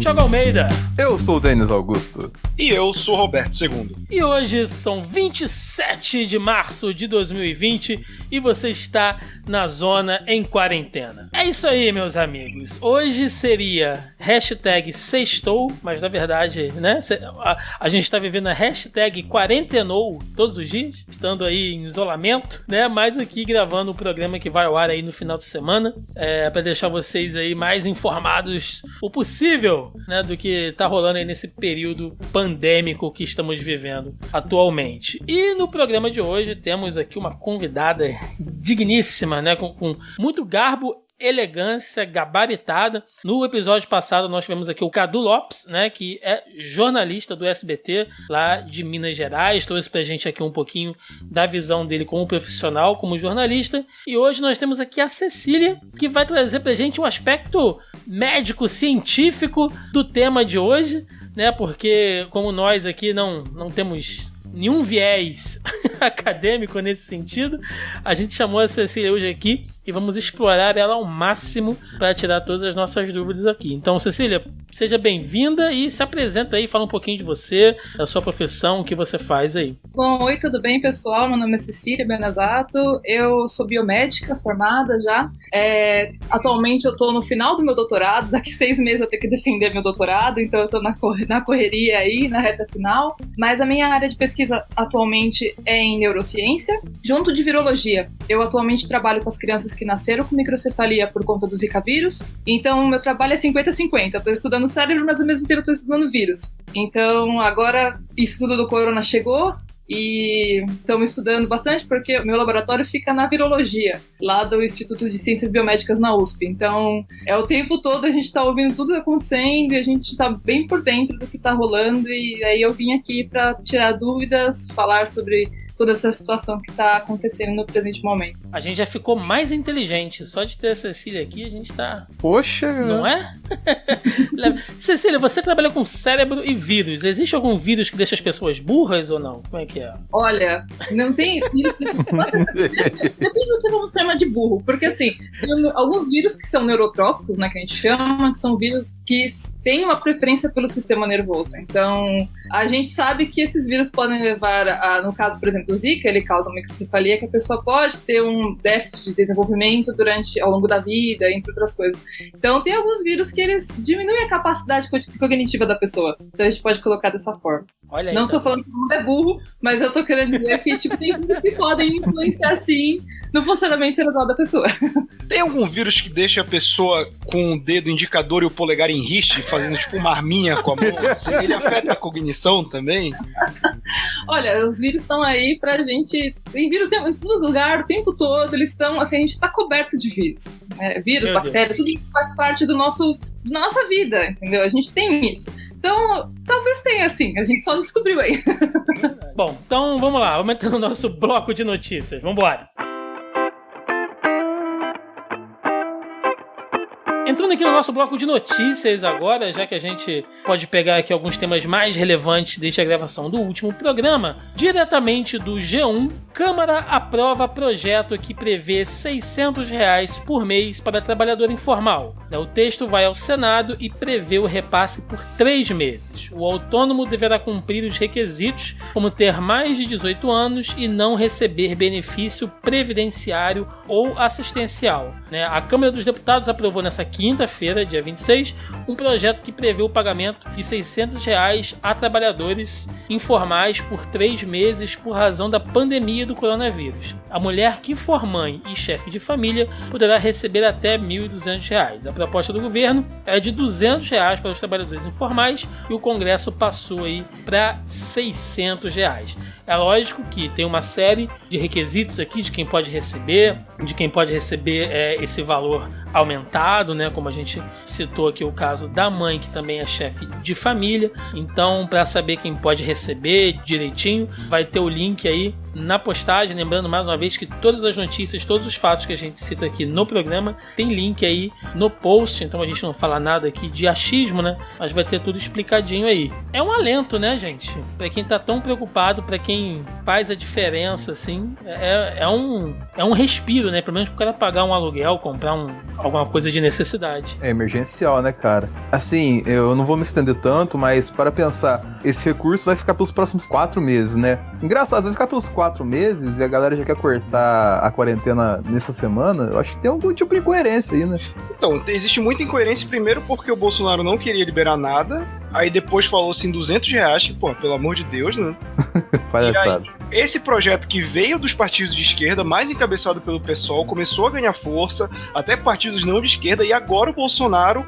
Thiago Almeida. Eu sou o Denis Augusto. E eu sou o Roberto II. E hoje são 27 de março de 2020 e você está na zona em quarentena. É isso aí, meus amigos. Hoje seria hashtag sextou, mas na verdade, né, a gente está vivendo a hashtag quarentenou todos os dias, estando aí em isolamento, né, mas aqui gravando o programa que vai ao ar aí no final de semana, para deixar vocês aí mais informados o possível, né, do que tá rolando aí nesse período pandêmico que estamos vivendo atualmente. E no programa de hoje temos aqui uma convidada digníssima, né, com muito garbo, elegância, gabaritada. No episódio passado nós tivemos aqui o Cadu Lopes, né, que é jornalista do SBT lá de Minas Gerais, trouxe pra gente aqui um pouquinho da visão dele como profissional, como jornalista. E hoje nós temos aqui a Cecília, que vai trazer pra gente um aspecto médico, científico do tema de hoje, né, porque como nós aqui não temos nenhum viés acadêmico nesse sentido, a gente chamou a Cecília hoje aqui e vamos explorar ela ao máximo para tirar todas as nossas dúvidas aqui. Então, Cecília, seja bem-vinda e se apresenta aí, fala um pouquinho de você, da sua profissão, o que você faz aí. Bom, oi, tudo bem, pessoal? Meu nome é Cecília Benazato, eu sou biomédica formada já. Atualmente eu estou no final do meu doutorado, daqui 6 meses eu tenho que defender meu doutorado, então eu estou na correria aí, na reta final. Mas a minha área de pesquisa atualmente é em neurociência, junto de virologia. Eu atualmente trabalho com as crianças que nasceram com microcefalia por conta do Zika vírus, então meu trabalho é 50-50, eu estou estudando o cérebro, mas ao mesmo tempo eu estou estudando vírus. Então agora isso tudo do corona chegou e estamos estudando bastante porque o meu laboratório fica na virologia, lá do Instituto de Ciências Biomédicas na USP. Então é o tempo todo a gente está ouvindo tudo acontecendo e a gente está bem por dentro do que está rolando, e aí eu vim aqui para tirar dúvidas, falar sobre toda essa situação que está acontecendo no presente momento. A gente já ficou mais inteligente. Só de ter a Cecília aqui, a gente tá... Poxa! Não é? Cecília, você trabalha com cérebro e vírus. Existe algum vírus que deixa as pessoas burras ou não? Como é que é? Olha, não tem vírus que depende do que vamos chamar de burro. Porque, assim, tem alguns vírus que são neurotrópicos, né, que a gente chama, que são vírus que têm uma preferência pelo sistema nervoso. Então, a gente sabe que esses vírus podem levar a, no caso, por exemplo, o Zika, ele causa uma microcefalia que a pessoa pode ter um déficit de desenvolvimento ao longo da vida, entre outras coisas. Então, tem alguns vírus que eles diminuem a capacidade cognitiva da pessoa. Então, a gente pode colocar dessa forma. Olha aí, não estou falando que o mundo é burro, mas eu estou querendo dizer que tipo, tem vírus que podem influenciar, sim, no funcionamento cerebral da pessoa. Tem algum vírus que deixa a pessoa com o dedo indicador e o polegar em riste, fazendo tipo uma arminha com a mão? Assim, ele afeta a cognição também? Olha, os vírus estão aí pra gente... Tem vírus em todo lugar, o tempo todo, eles estão... Assim, a gente tá coberto de vírus. Vírus, bactérias, tudo isso faz parte da nossa vida, entendeu? A gente tem isso. Então, talvez tenha, assim, a gente só não descobriu aí. Bom, então vamos lá, vamos entrar no nosso bloco de notícias. Vamos embora. Entrando aqui no nosso bloco de notícias agora, já que a gente pode pegar aqui alguns temas mais relevantes desde a gravação do último programa, diretamente do G1, Câmara aprova projeto que prevê R$ 600 por mês para trabalhador informal. O texto vai ao Senado e prevê o repasse por 3 meses. O autônomo deverá cumprir os requisitos, como ter mais de 18 anos e não receber benefício previdenciário ou assistencial. A Câmara dos Deputados aprovou nessa quinta-feira, dia 26, um projeto que prevê o pagamento de R$ 600 a trabalhadores informais por 3 meses por razão da pandemia do coronavírus. A mulher que for mãe e chefe de família poderá receber até R$ 1.200. A proposta do governo é de R$ 200 para os trabalhadores informais e o Congresso passou aí para R$ 600. É lógico que tem uma série de requisitos aqui de quem pode receber, esse valor aumentado, né? Como a gente citou aqui o caso da mãe, que também é chefe de família. Então, para saber quem pode receber direitinho, vai ter o link aí na postagem, lembrando mais uma vez que todas as notícias, todos os fatos que a gente cita aqui no programa, tem link aí no post, então a gente não fala nada aqui de achismo, né? Mas vai ter tudo explicadinho aí. É um alento, né, gente? Pra quem tá tão preocupado, pra quem faz a diferença, assim, é um respiro, né? Pelo menos pro cara pagar um aluguel, comprar alguma coisa de necessidade. É emergencial, né, cara? Assim, eu não vou me estender tanto, mas para pensar, esse recurso vai ficar pelos próximos 4 meses, né? Engraçado, vai ficar pelos 4 meses e a galera já quer cortar a quarentena nessa semana. Eu acho que tem algum tipo de incoerência aí, né? Então, existe muita incoerência, primeiro porque o Bolsonaro não queria liberar nada, aí depois falou-se em R$200, que, pô, pelo amor de Deus, né? Palhaçada. Esse projeto que veio dos partidos de esquerda, mais encabeçado pelo PSOL, começou a ganhar força, até partidos não de esquerda, e agora o Bolsonaro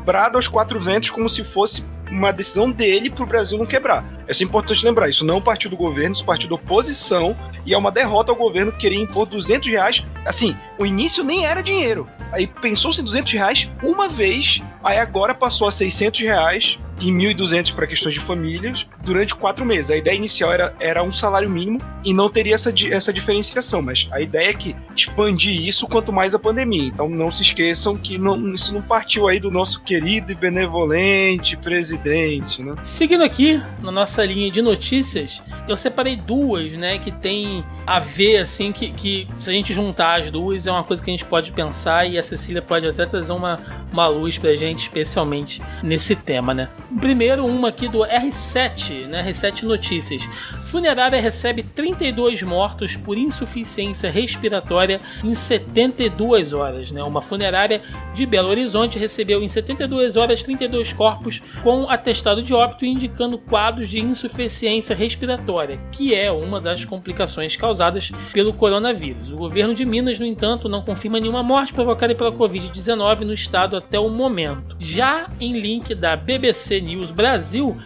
brada aos 4 ventos como se fosse uma decisão dele pro Brasil não quebrar. Isso é importante lembrar, isso não é um partido do governo, isso é um partido da oposição, e é uma derrota ao governo que queria impor R$200. Assim, o início nem era dinheiro. Aí pensou-se em R$200 uma vez, aí agora passou a R$600 e 1.200 para questões de famílias durante 4 meses. A ideia inicial era um salário mínimo e não teria essa diferenciação, mas a ideia é que expandir isso quanto mais a pandemia. Então não se esqueçam que isso não partiu aí do nosso querido e benevolente presidente, né? Seguindo aqui na nossa linha de notícias, eu separei 2, né, que tem a ver, assim, que se a gente juntar as 2 é uma coisa que a gente pode pensar, e a Cecília pode até trazer uma luz pra gente, especialmente nesse tema, né? Primeiro, uma aqui do R7, né? R7 Notícias. Funerária recebe 32 mortos por insuficiência respiratória em 72 horas, né? Uma funerária de Belo Horizonte recebeu em 72 horas 32 corpos com atestado de óbito indicando quadros de insuficiência respiratória, que é uma das complicações causadas pelo coronavírus. O governo de Minas, no entanto, não confirma nenhuma morte provocada pela Covid-19 no estado até o momento. Já em link da BBC News Brasil,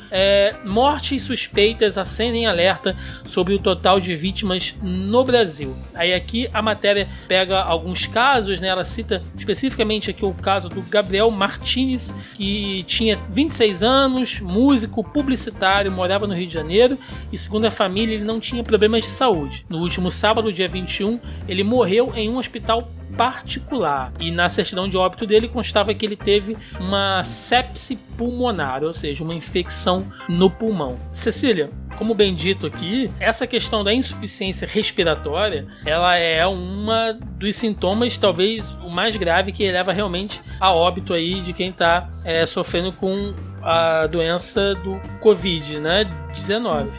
mortes suspeitas acendem alerta sobre o total de vítimas no Brasil. Aí aqui a matéria pega alguns casos, né? Ela cita especificamente aqui o caso do Gabriel Martins, que tinha 26 anos, músico, publicitário, morava no Rio de Janeiro e, segundo a família, ele não tinha problemas de saúde. No último sábado, dia 21, ele morreu em um hospital particular, e na certidão de óbito dele constava que ele teve uma sepse pulmonar, ou seja, uma infecção no pulmão. Cecília, como bem dito aqui, essa questão da insuficiência respiratória, ela é uma dos sintomas, talvez o mais grave, que leva realmente a óbito aí de quem está sofrendo com a doença do Covid, né? 19.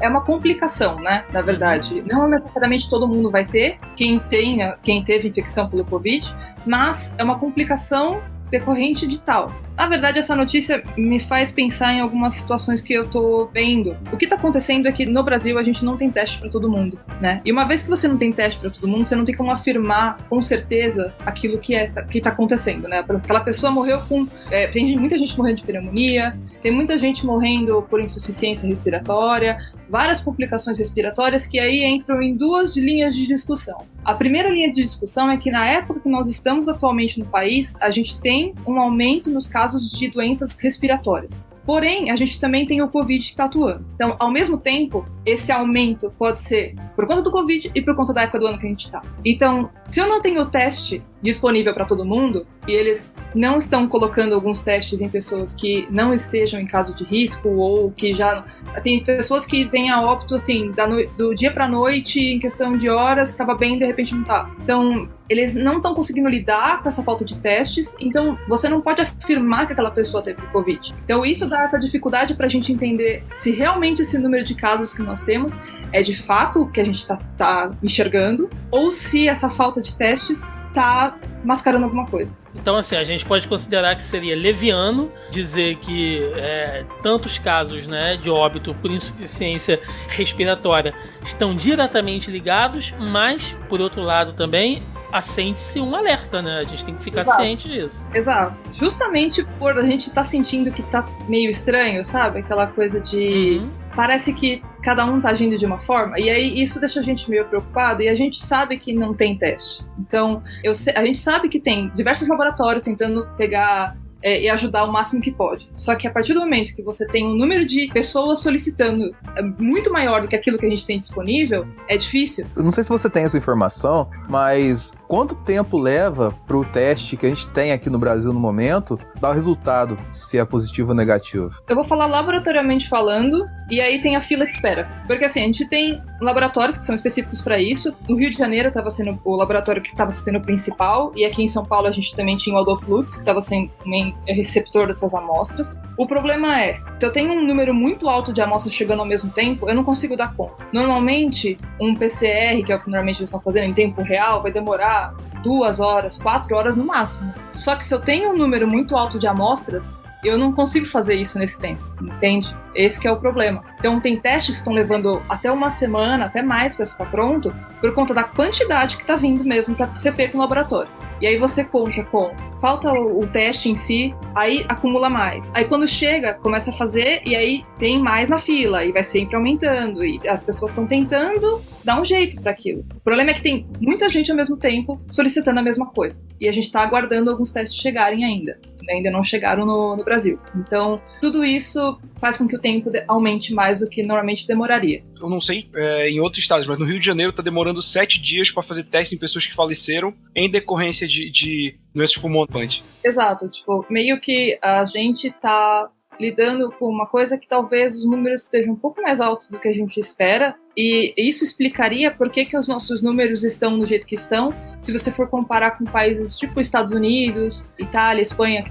É uma complicação, né? Na verdade, não necessariamente todo mundo vai ter, quem teve infecção pelo Covid, mas é uma complicação decorrente de tal. Na verdade, essa notícia me faz pensar em algumas situações que eu tô vendo. O que tá acontecendo é que no Brasil a gente não tem teste para todo mundo, né? E uma vez que você não tem teste para todo mundo, você não tem como afirmar com certeza aquilo que tá acontecendo, né? Aquela pessoa morreu com... tem muita gente morrendo de pneumonia, tem muita gente morrendo por insuficiência respiratória, várias complicações respiratórias que aí entram em 2 linhas de discussão. A primeira linha de discussão é que na época que nós estamos atualmente no país, a gente tem um aumento nos casos de doenças respiratórias. Porém, a gente também tem o Covid que está atuando. Então, ao mesmo tempo, esse aumento pode ser por conta do Covid e por conta da época do ano que a gente está. Então, se eu não tenho o teste disponível para todo mundo, e eles não estão colocando alguns testes em pessoas que não estejam em caso de risco, ou que já... Tem pessoas que vêm a óbito, assim, do dia para a noite, em questão de horas, estava bem, de repente não está. Então, eles não estão conseguindo lidar com essa falta de testes, então você não pode afirmar que aquela pessoa teve Covid. Então, isso dá essa dificuldade para a gente entender se realmente esse número de casos que nós temos é de fato o que a gente está enxergando, ou se essa falta de testes está mascarando alguma coisa. Então, assim, a gente pode considerar que seria leviano dizer que tantos casos, né, de óbito por insuficiência respiratória estão diretamente ligados, mas, por outro lado também, acende-se um alerta, né? A gente tem que ficar ciente disso. Exato. Justamente por a gente estar sentindo que tá meio estranho, sabe? Aquela coisa de... Parece que cada um tá agindo de uma forma, e aí isso deixa a gente meio preocupado, e a gente sabe que não tem teste. Então, a gente sabe que tem diversos laboratórios tentando pegar e ajudar o máximo que pode. Só que a partir do momento que você tem um número de pessoas solicitando muito maior do que aquilo que a gente tem disponível, é difícil. Eu não sei se você tem essa informação, mas quanto tempo leva pro teste que a gente tem aqui no Brasil no momento dar o resultado, se é positivo ou negativo? Eu vou falar laboratorialmente falando, e aí tem a fila de espera. Porque assim, a gente tem laboratórios que são específicos para isso. No Rio de Janeiro estava sendo o laboratório que estava sendo o principal, e aqui em São Paulo a gente também tinha o Aldoflux, que estava sendo também receptor dessas amostras. O problema é, se eu tenho um número muito alto de amostras chegando ao mesmo tempo, eu não consigo dar conta. Normalmente, um PCR, que é o que normalmente eles estão fazendo em tempo real, vai demorar 2 horas, 4 horas no máximo. Só que se eu tenho um número muito alto de amostras, eu não consigo fazer isso nesse tempo, entende? Esse que é o problema. Então tem testes que estão levando até uma semana, até mais para ficar pronto, por conta da quantidade que está vindo mesmo para ser feito no laboratório. E aí você conta com, falta o teste em si, aí acumula mais. Aí quando chega, começa a fazer e aí tem mais na fila e vai sempre aumentando. E as pessoas estão tentando dar um jeito para aquilo. O problema é que tem muita gente ao mesmo tempo solicitando a mesma coisa. E a gente está aguardando alguns testes chegarem ainda não chegaram no Brasil. Então, tudo isso faz com que o tempo aumente mais do que normalmente demoraria. Eu não sei em outros estados, mas no Rio de Janeiro está demorando 7 dias para fazer teste em pessoas que faleceram em decorrência de doenças pulmonares. Exato, tipo, meio que a gente tá lidando com uma coisa que talvez os números estejam um pouco mais altos do que a gente espera, e isso explicaria por que os nossos números estão do jeito que estão, se você for comparar com países tipo Estados Unidos, Itália, Espanha,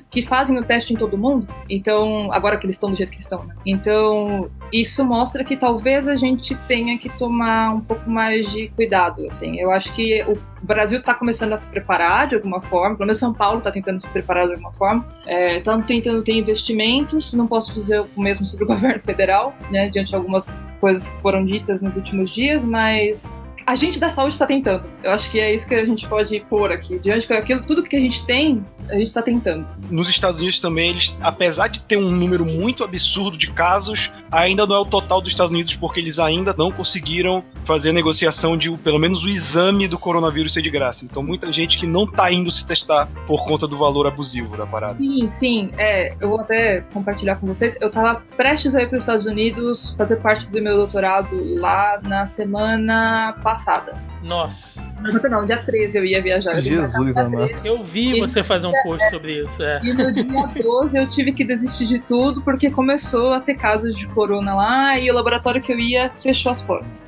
que fazem o teste em todo mundo, então, agora que eles estão do jeito que estão, né? Então, isso mostra que talvez a gente tenha que tomar um pouco mais de cuidado, assim. Eu acho que o Brasil está começando a se preparar de alguma forma, pelo menos São Paulo está tentando se preparar de alguma forma, estão tentando ter investimentos, não posso dizer o mesmo sobre o governo federal, né, diante de algumas coisas que foram ditas nos últimos dias, mas a gente da saúde está tentando. Eu acho que é isso que a gente pode pôr aqui. Diante daquilo, tudo que a gente tem, a gente está tentando. Nos Estados Unidos também, eles, apesar de ter um número muito absurdo de casos, ainda não é o total dos Estados Unidos, porque eles ainda não conseguiram fazer a negociação de, pelo menos, o exame do coronavírus ser de graça. Então, muita gente que não está indo se testar por conta do valor abusivo da parada. Sim. Eu vou até compartilhar com vocês. Eu estava prestes a ir para os Estados Unidos fazer parte do meu doutorado lá na semana passada. Nossa. Não, dia 13 eu ia viajar. Jesus, amado. Eu vi você fazer um post sobre isso. E no dia 12 eu tive que desistir de tudo porque começou a ter casos de corona lá e o laboratório que eu ia fechou as portas.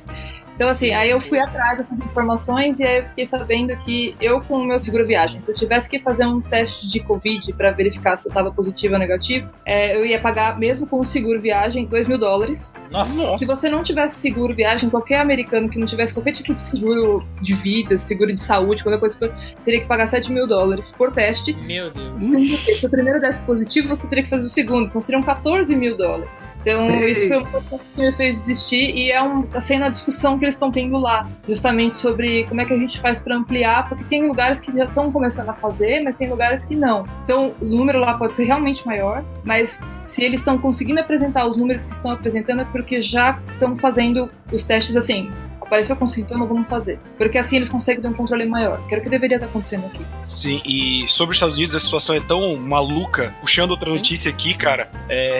Então, assim, aí eu fui atrás dessas informações e aí eu fiquei sabendo que eu, com o meu seguro viagem, se eu tivesse que fazer um teste de Covid para verificar se eu estava positivo ou negativo, eu ia pagar, mesmo com o seguro viagem, $2.000. Nossa. Se você não tivesse seguro viagem, qualquer americano que não tivesse qualquer tipo de seguro de vida, seguro de saúde, qualquer coisa, teria que pagar $7.000 por teste. Meu Deus. Se o primeiro desse positivo, você teria que fazer o segundo. Então seriam $14.000. Então, isso foi uma das coisas que me fez desistir e tá sendo a discussão que eles estão tendo lá, justamente sobre como é que a gente faz para ampliar, porque tem lugares que já estão começando a fazer, mas tem lugares que não. Então, o número lá pode ser realmente maior, mas se eles estão conseguindo apresentar os números que estão apresentando é porque já estão fazendo os testes assim. Apareceu com sintoma, vamos fazer. Porque assim eles conseguem ter um controle maior. Que era o que deveria estar acontecendo aqui. Sim, e sobre os Estados Unidos a situação é tão maluca. Puxando outra notícia aqui, cara.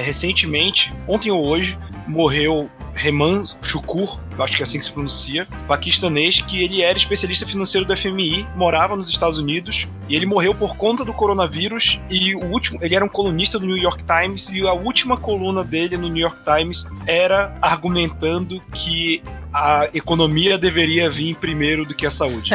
Recentemente, ontem ou hoje, morreu Reman Shukur, acho que é assim que se pronuncia, paquistanês, que ele era especialista financeiro do FMI, morava nos Estados Unidos, e ele morreu por conta do coronavírus, e ele era um colunista do New York Times, e a última coluna dele no New York Times era argumentando que a economia deveria vir primeiro do que a saúde.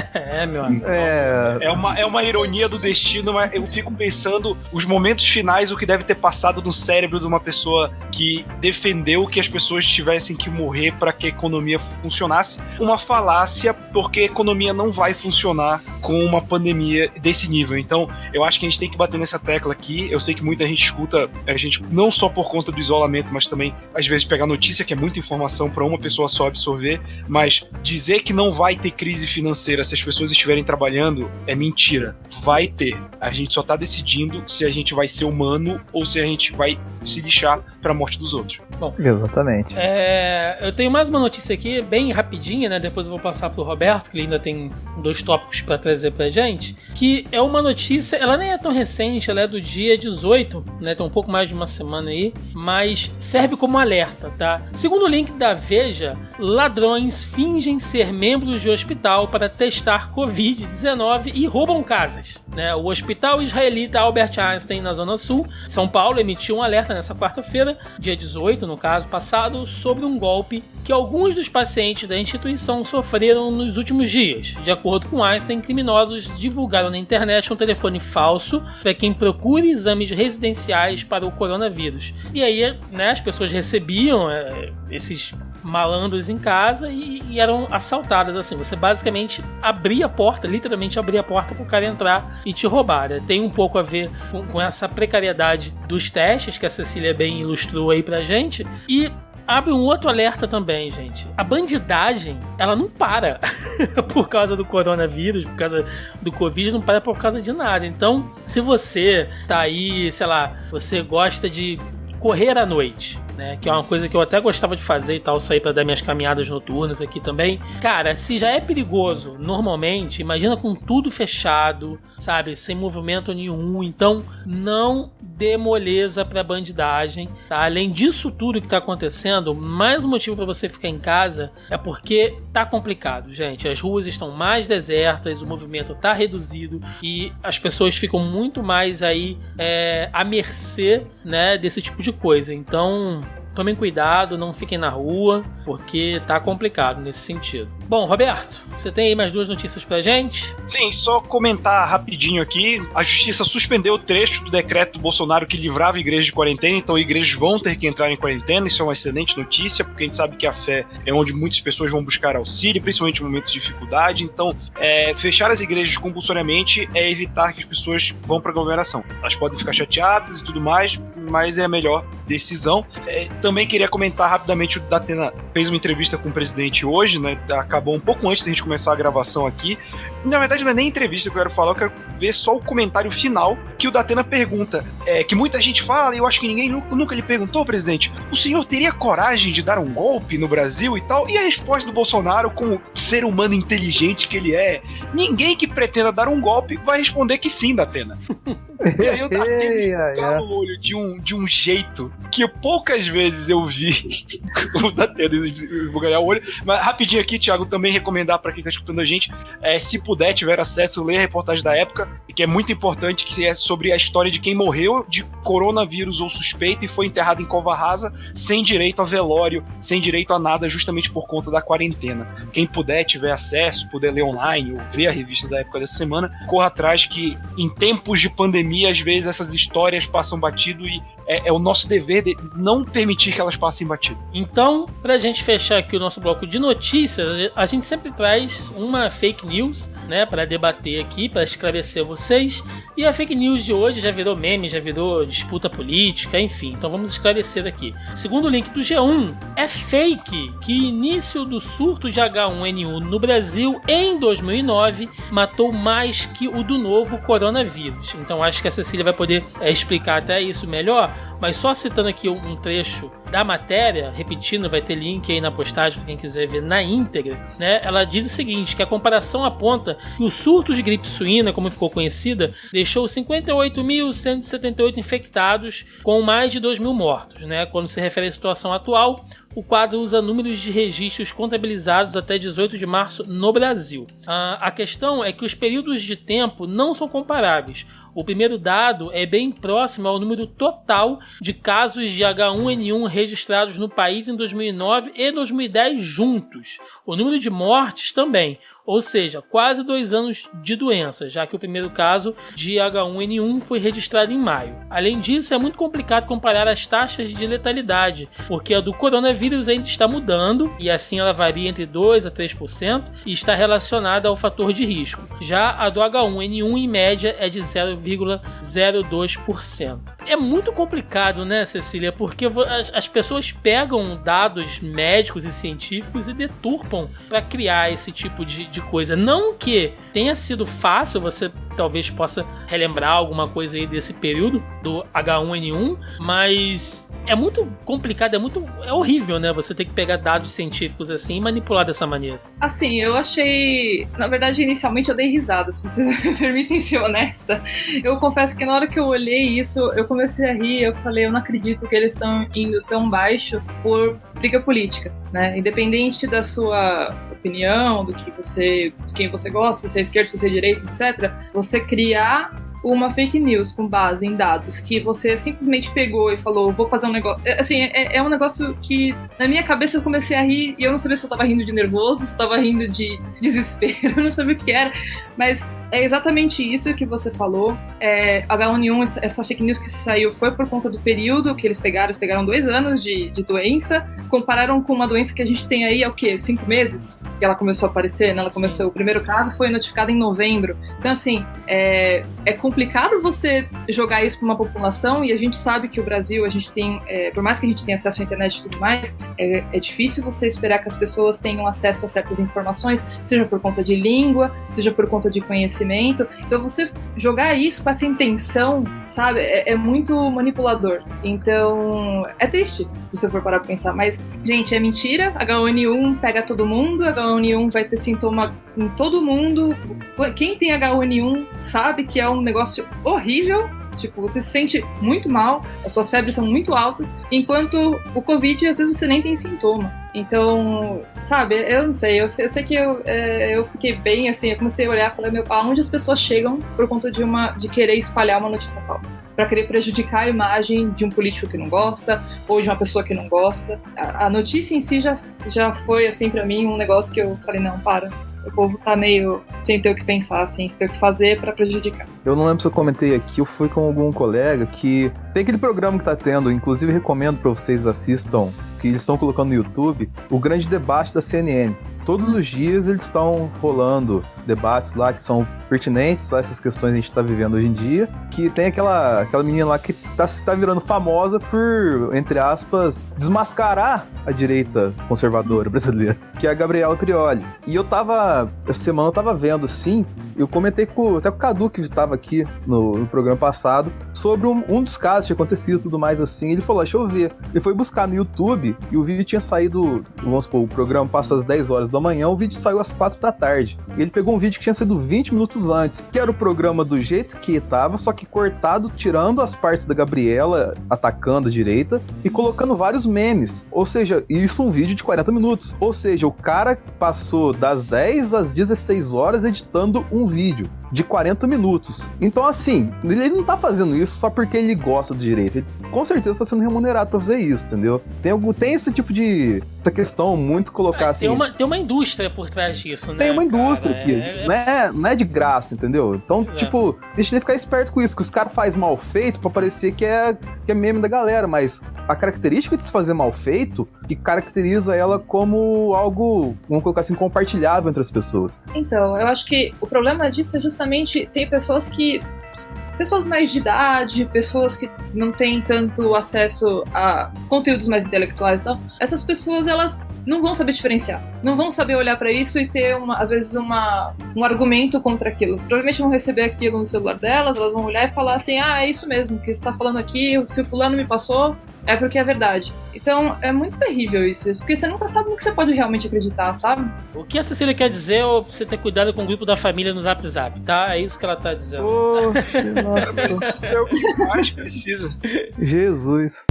Meu amigo. É uma ironia do destino, mas eu fico pensando os momentos finais, o que deve ter passado no cérebro de uma pessoa que defendeu que as pessoas tivessem que morrer para que a economia funcionasse. Uma falácia, porque a economia não vai funcionar com uma pandemia desse nível. Então, eu acho que a gente tem que bater nessa tecla aqui. Eu sei que muita gente escuta a gente, não só por conta do isolamento, mas também, às vezes, pegar notícia, que é muita informação para uma pessoa só absorver. Mas dizer que não vai ter crise financeira se as pessoas estiverem trabalhando é mentira. Vai ter. A gente só tá decidindo se a gente vai ser humano ou se a gente vai se lixar pra morte dos outros. Bom, exatamente. Eu tenho mais uma notícia aqui bem rapidinha, né? Depois eu vou passar pro Roberto, que ele ainda tem 2 tópicos para trazer pra gente, que é uma notícia, ela nem é tão recente, ela é do dia 18, né? Tem um pouco mais de uma semana aí, mas serve como alerta, tá? Segundo o link da Veja, ladrões fingem ser membros de hospital para testar Covid-19 e roubam casas, né? O hospital israelita Albert Einstein, na Zona Sul, São Paulo, emitiu um alerta nessa quarta-feira, dia 18, no caso passado, sobre um golpe que alguns dos pacientes da instituição sofreram nos últimos dias. De acordo com Einstein, criminosos divulgaram na internet um telefone falso para quem procure exames residenciais para o coronavírus. E aí, né, as pessoas recebiam esses malandros em casa e eram assaltadas, assim. Você basicamente abria a porta, literalmente abria a porta pro cara entrar e te roubar, né? Tem um pouco a ver com essa precariedade dos testes que a Cecília bem ilustrou aí pra gente. E abre um outro alerta também, gente. A bandidagem, ela não para por causa do coronavírus, por causa do Covid, não para por causa de nada. Então, se você tá aí, sei lá, você gosta de correr à noite, né, que é uma coisa que eu até gostava de fazer e tal, sair para dar minhas caminhadas noturnas aqui também. Cara, se já é perigoso normalmente, imagina com tudo fechado, sabe, sem movimento nenhum. Então, não dê moleza pra bandidagem, tá? Além disso tudo que tá acontecendo, mais um motivo para você ficar em casa é porque tá complicado, gente. As ruas estão mais desertas, o movimento tá reduzido e as pessoas ficam muito mais aí à mercê, né, desse tipo de coisa. Então, tomem cuidado, não fiquem na rua, porque tá complicado nesse sentido. Bom, Roberto, você tem aí mais 2 notícias pra gente? Sim, só comentar rapidinho aqui. A justiça suspendeu o trecho do decreto do Bolsonaro que livrava a igreja de quarentena, então igrejas vão ter que entrar em quarentena. Isso é uma excelente notícia, porque a gente sabe que a fé é onde muitas pessoas vão buscar auxílio, principalmente em momentos de dificuldade. Então, fechar as igrejas compulsoriamente é evitar que as pessoas vão para aglomeração. Elas podem ficar chateadas e tudo mais, mas é a melhor decisão. Também queria comentar rapidamente, o Datena fez uma entrevista com o presidente hoje, né? Acabou um pouco antes da gente começar a gravação aqui. Na verdade, não é nem entrevista que eu quero falar, eu quero ver só o comentário final que o Datena pergunta, que muita gente fala, e eu acho que ninguém nunca lhe perguntou, presidente, o senhor teria coragem de dar um golpe no Brasil e tal? E a resposta do Bolsonaro, como ser humano inteligente que ele é, ninguém que pretenda dar um golpe vai responder que sim, Datena. E aí o Datena cala o olho de um jeito que poucas vezes eu vi o Datena vou ganhar o olho. Mas rapidinho aqui, Thiago, também recomendar para quem tá escutando a gente, se puder, tiver acesso, ler a reportagem da época, que é muito importante, que é sobre a história de quem morreu de coronavírus ou suspeito e foi enterrado em cova rasa, sem direito a velório, sem direito a nada, justamente por conta da quarentena. Quem puder, tiver acesso, puder ler online ou ver a revista da época dessa semana, corra atrás, que em tempos de pandemia, às vezes essas histórias passam batido e é o nosso dever de não permitir que elas passem batido. Então, pra gente fechar aqui o nosso bloco de notícias, a gente sempre traz uma fake news, né, pra debater aqui, pra esclarecer vocês. E a fake news de hoje já virou meme, já virou disputa política, enfim. Então vamos esclarecer aqui. Segundo o link do G1, é fake que início do surto de H1N1 no Brasil em 2009 matou mais que o do novo coronavírus. Então acho que a Cecília vai poder explicar até isso melhor. Mas só citando aqui um trecho da matéria, repetindo, vai ter link aí na postagem para quem quiser ver na íntegra, né? Ela diz o seguinte, que a comparação aponta que o surto de gripe suína, como ficou conhecida, deixou 58.178 infectados com mais de 2.000 mortos, né? Quando se refere à situação atual, o quadro usa números de registros contabilizados até 18 de março no Brasil. A questão é que os períodos de tempo não são comparáveis. O primeiro dado é bem próximo ao número total de casos de H1N1 registrados no país em 2009 e 2010 juntos. O número de mortes também, ou seja, quase 2 anos de doença, já que o primeiro caso de H1N1 foi registrado em maio. Além disso, é muito complicado comparar as taxas de letalidade, porque a do coronavírus ainda está mudando, e assim ela varia entre 2% a 3%, e está relacionada ao fator de risco. Já a do H1N1, em média, é de 0,02%. É muito complicado, né, Cecília? Porque as pessoas pegam dados médicos e científicos e deturpam para criar esse tipo de coisa. Não que tenha sido fácil você talvez possa relembrar alguma coisa aí desse período do H1N1, mas é muito complicado, é horrível, né? Você ter que pegar dados científicos assim e manipular dessa maneira. Assim, eu achei... Na verdade, inicialmente eu dei risada, se vocês me permitem ser honesta. Eu confesso que na hora que eu olhei isso, eu comecei a rir, eu falei, eu não acredito que eles estão indo tão baixo por briga política, né? Independente da sua opinião, de quem você gosta, se você é esquerda, se você é direita, etc., você criar uma fake news com base em dados que você simplesmente pegou e falou, vou fazer um negócio... Assim, é um negócio que na minha cabeça eu comecei a rir e eu não sabia se eu tava rindo de nervoso, se eu tava rindo de desespero, eu não sabia o que era, mas é exatamente isso que você falou. H1N1, essa fake news que saiu foi por conta do período que eles pegaram 2 anos de doença, compararam com uma doença que a gente tem aí, 5 meses que ela começou a aparecer, né? O primeiro caso foi notificado em novembro. Então, assim, é complicado você jogar isso para uma população, e a gente sabe que o Brasil, a gente tem, por mais que a gente tenha acesso à internet e tudo mais, é difícil você esperar que as pessoas tenham acesso a certas informações, seja por conta de língua, seja por conta de conhecimento. Então você jogar isso com essa intenção, sabe, é muito manipulador. Então é triste se você for parar pra pensar, mas, gente, é mentira. H1N1 pega todo mundo, H1N1 vai ter sintoma em todo mundo. Quem tem H1N1 sabe que é um negócio horrível. Tipo, você se sente muito mal, as suas febres são muito altas, enquanto o Covid, às vezes, você nem tem sintoma. Então, sabe, eu não sei, eu sei que eu fiquei bem, assim, eu comecei a olhar e falei, aonde as pessoas chegam por conta de querer espalhar uma notícia falsa? Pra querer prejudicar a imagem de um político que não gosta, ou de uma pessoa que não gosta. A notícia em si já foi, assim, pra mim, um negócio que eu falei, não, para. O povo tá meio sem ter o que pensar, assim, sem ter o que fazer pra prejudicar. Eu não lembro se eu comentei aqui, eu fui com algum colega que tem aquele programa que tá tendo, inclusive recomendo pra vocês assistam, que eles estão colocando no YouTube, o Grande Debate da CNN. Todos os dias eles estão rolando debates lá que são pertinentes a essas questões que a gente está vivendo hoje em dia, que tem aquela menina lá que tá virando famosa por, entre aspas, desmascarar a direita conservadora brasileira, que é a Gabriela Prioli. E essa semana eu tava vendo, assim, eu comentei até com o Cadu, que estava aqui no programa passado, sobre um dos casos que acontecido e tudo mais assim. Ele falou, deixa eu ver. Ele foi buscar no YouTube e o vídeo tinha saído, vamos supor, o programa passa às 10 horas da manhã, o vídeo saiu às 4 da tarde. Ele pegou um vídeo que tinha sido 20 minutos antes, que era o programa do jeito que tava, só que cortado, tirando as partes da Gabriela atacando a direita e colocando vários memes. Ou seja, isso um vídeo de 40 minutos. Ou seja, o cara passou das 10 às 16 horas editando um vídeo de 40 minutos. Então, assim, ele não tá fazendo isso só porque ele gosta do direito. Ele com certeza tá sendo remunerado pra fazer isso, entendeu? Tem esse tipo de... essa questão muito colocar assim... Tem uma indústria por trás disso, né? Tem uma indústria aqui. Não é de graça, entendeu? Então, tipo, deixa ele ficar esperto com isso, que os caras fazem mal feito pra parecer que é meme da galera, mas a característica de se fazer mal feito que caracteriza ela como algo, vamos colocar assim, compartilhável entre as pessoas. Então, eu acho que o problema disso é justamente tem pessoas mais de idade, pessoas que não têm tanto acesso a conteúdos mais intelectuais e tal. Essas pessoas, elas não vão saber diferenciar. Não vão saber olhar pra isso e ter, às vezes, um argumento contra aquilo. Elas provavelmente vão receber aquilo no celular delas, elas vão olhar e falar assim, é isso mesmo, o que você tá falando aqui, se o fulano me passou, é porque é verdade. Então, é muito terrível isso, porque você nunca sabe no que você pode realmente acreditar, sabe? O que a Cecília quer dizer é você ter cuidado com o grupo da família no Zap Zap, tá? É isso que ela tá dizendo. Nossa. É o que mais precisa. Jesus.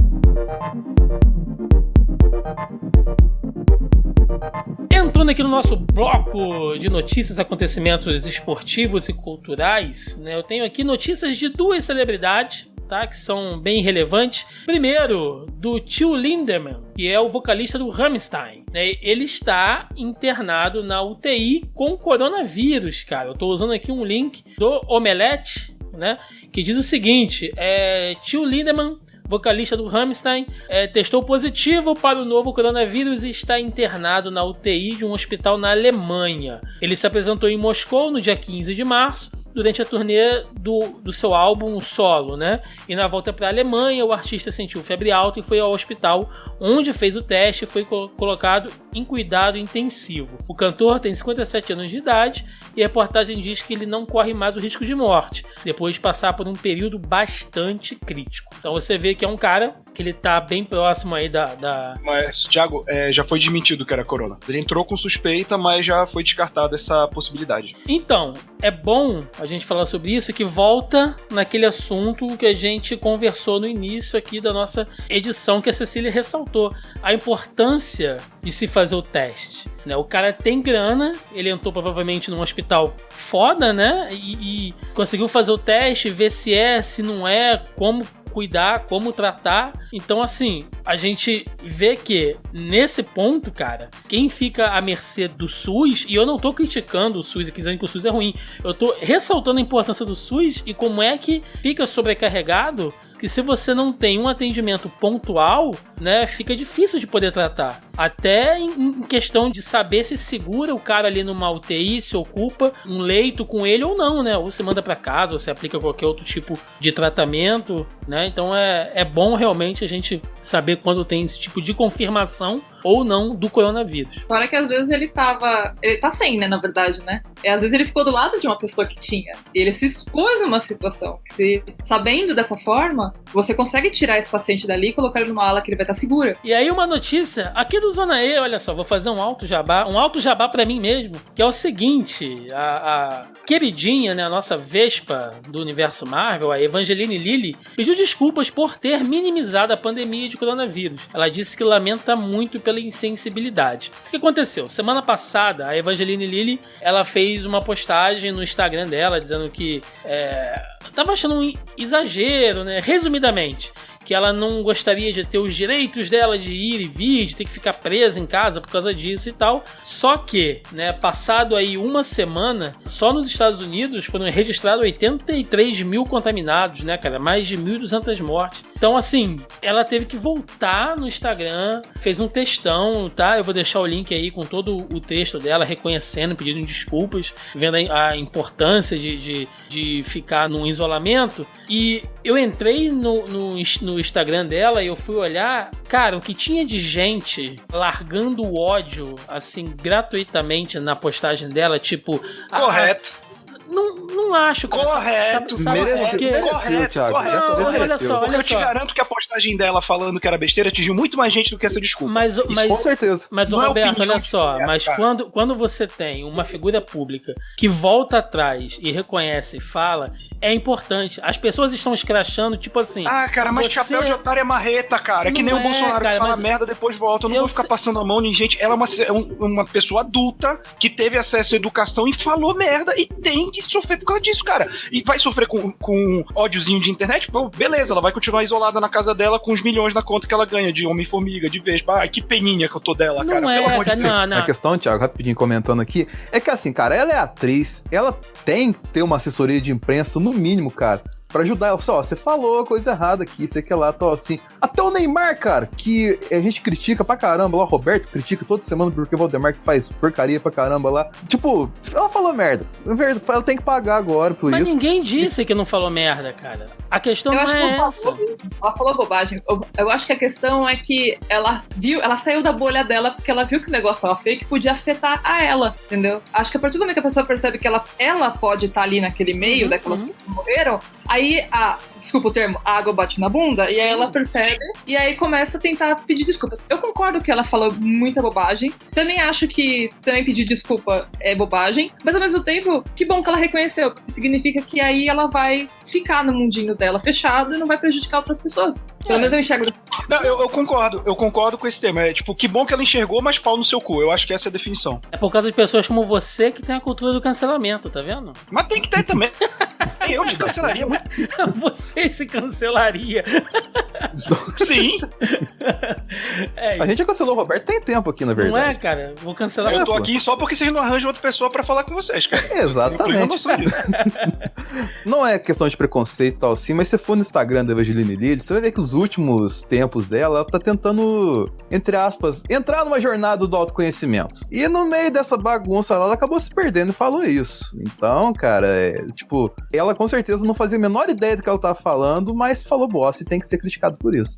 Entrando aqui no nosso bloco de notícias, acontecimentos esportivos e culturais, né? Eu tenho aqui notícias de 2 celebridades, tá, que são bem relevantes. Primeiro, do Till Lindemann, que é o vocalista do Rammstein, né? Ele está internado na UTI com coronavírus, cara. Eu tô usando aqui um link do Omelete, né, que diz o seguinte, Till Lindemann, vocalista do Rammstein, testou positivo para o novo coronavírus e está internado na UTI de um hospital na Alemanha. Ele se apresentou em Moscou no dia 15 de março, durante a turnê do seu álbum solo, né? E na volta para a Alemanha, o artista sentiu febre alta e foi ao hospital, onde fez o teste e foi colocado em cuidado intensivo. O cantor tem 57 anos de idade e a reportagem diz que ele não corre mais o risco de morte, depois de passar por um período bastante crítico. Então você vê que é um cara que ele tá bem próximo aí Mas, Thiago, já foi desmentido que era corona. Ele entrou com suspeita, mas já foi descartada essa possibilidade. Então, é bom a gente falar sobre isso, que volta naquele assunto que a gente conversou no início aqui da nossa edição, que a Cecília ressaltou. A importância de se fazer o teste. Né? O cara tem grana, ele entrou provavelmente num hospital foda, né? E conseguiu fazer o teste, ver se é, se não é, como cuidar, como tratar. Então, assim, a gente vê que nesse ponto, cara, quem fica à mercê do SUS, e eu não tô criticando o SUS e dizendo que o SUS é ruim, eu tô ressaltando a importância do SUS e como é que fica sobrecarregado, que se você não tem um atendimento pontual, né, fica difícil de poder tratar. Até em questão de saber se segura o cara ali numa UTI, se ocupa um leito com ele ou não, né? Ou se manda pra casa, ou se aplica qualquer outro tipo de tratamento, né? Então é bom realmente a gente saber quando tem esse tipo de confirmação ou não do coronavírus. Fora que às vezes ele tá sem, né, na verdade, né? Às vezes ele ficou do lado de uma pessoa que tinha. E ele se expôs numa situação que, sabendo dessa forma, você consegue tirar esse paciente dali e colocar ele numa ala que ele vai estar segura. E aí uma notícia aqui do Zona E, olha só, vou fazer um alto jabá pra mim mesmo, que é o seguinte, a queridinha, né, a nossa Vespa do universo Marvel, a Evangeline Lilly, pediu desculpas por ter minimizado a pandemia de coronavírus. Ela disse que lamenta muito pela insensibilidade. O que aconteceu? Semana passada, a Evangeline Lilly, ela fez uma postagem no Instagram dela, dizendo que tava achando um exagero, né? Resumidamente, que ela não gostaria de ter os direitos dela de ir e vir, de ter que ficar presa em casa por causa disso e tal. Só que, né, passado aí uma semana, só nos Estados Unidos foram registrados 83 mil contaminados, né, cara? Mais de 1.200 mortes. Então, assim, ela teve que voltar no Instagram, fez um textão, tá? Eu vou deixar o link aí com todo o texto dela, reconhecendo, pedindo desculpas, vendo a importância de ficar num isolamento. E eu entrei no Instagram dela e eu fui olhar, cara, o que tinha de gente largando o ódio, assim, gratuitamente na postagem dela, tipo... Correto. Não acho, cara. Correto. Correto, Thiago. Olha só. Eu te garanto que a postagem dela falando que era besteira atingiu muito mais gente do que essa desculpa. Mas com certeza. Mas, Roberto, olha só. Mas quando você tem uma figura pública que volta atrás e reconhece e fala, é importante. As pessoas estão escrachando, tipo assim... Ah, cara, mas chapéu de otário é marreta, cara. É que nem o Bolsonaro, cara, que fala merda, depois volta. Eu não vou ficar passando a mão em gente. Ela é uma pessoa adulta que teve acesso à educação e falou merda e tem que sofrer por causa disso, cara. E vai sofrer com ódiozinho de internet? Pô, beleza, ela vai continuar isolada na casa dela com os milhões na conta que ela ganha de Homem-Formiga, de Vespa. Ai, que peninha que eu tô dela, cara. Pelo amor de Deus. Não. A questão, Thiago, rapidinho comentando aqui, é que assim, cara, ela é atriz, ela tem que ter uma assessoria de imprensa, no mínimo, cara, pra ajudar ela. Só, você falou coisa errada aqui, sei que lá, tô assim. Até o Neymar, cara, que a gente critica pra caramba lá, o Roberto critica toda semana porque o Valdemar que faz porcaria pra caramba lá. Tipo, ela falou merda. Ela tem que pagar agora por isso. Mas ninguém disse que não falou merda, cara. A questão não é essa. Ela falou bobagem. Eu acho que a questão é que ela saiu da bolha dela porque ela viu que o negócio tava feio, que podia afetar a ela, entendeu? Acho que a partir do momento que a pessoa percebe que ela pode estar ali naquele meio daquelas pessoas que morreram, aí desculpa o termo, a água bate na bunda, e aí ela percebe, e aí começa a tentar pedir desculpas. Eu concordo que ela falou muita bobagem, também acho que também pedir desculpa é bobagem, mas ao mesmo tempo, que bom que ela reconheceu, porque significa que aí ela vai ficar no mundinho dela fechado e não vai prejudicar outras pessoas. Pelo menos eu enxergo. Não, eu concordo com esse tema. É tipo, que bom que ela enxergou, mas pau no seu cu. Eu acho que essa é a definição. É por causa de pessoas como você que tem a cultura do cancelamento, tá vendo? Mas tem que ter também. Nem eu te cancelaria muito. Você se cancelaria. Sim. A gente já cancelou o Roberto tem tempo aqui, na verdade. Não é, cara? Vou cancelar. Eu tô aqui só porque vocês não arranjam outra pessoa pra falar com vocês, cara. Exatamente. Não é questão de preconceito e tal assim, mas se for no Instagram da Evangeline Lilly, você vai ver que os últimos tempos dela, ela tá tentando, entre aspas, entrar numa jornada do autoconhecimento. E no meio dessa bagunça ela acabou se perdendo e falou isso. Então, cara, ela com certeza não fazia a menor ideia do que ela tava falando, mas falou bosta e tem que ser criticado por isso.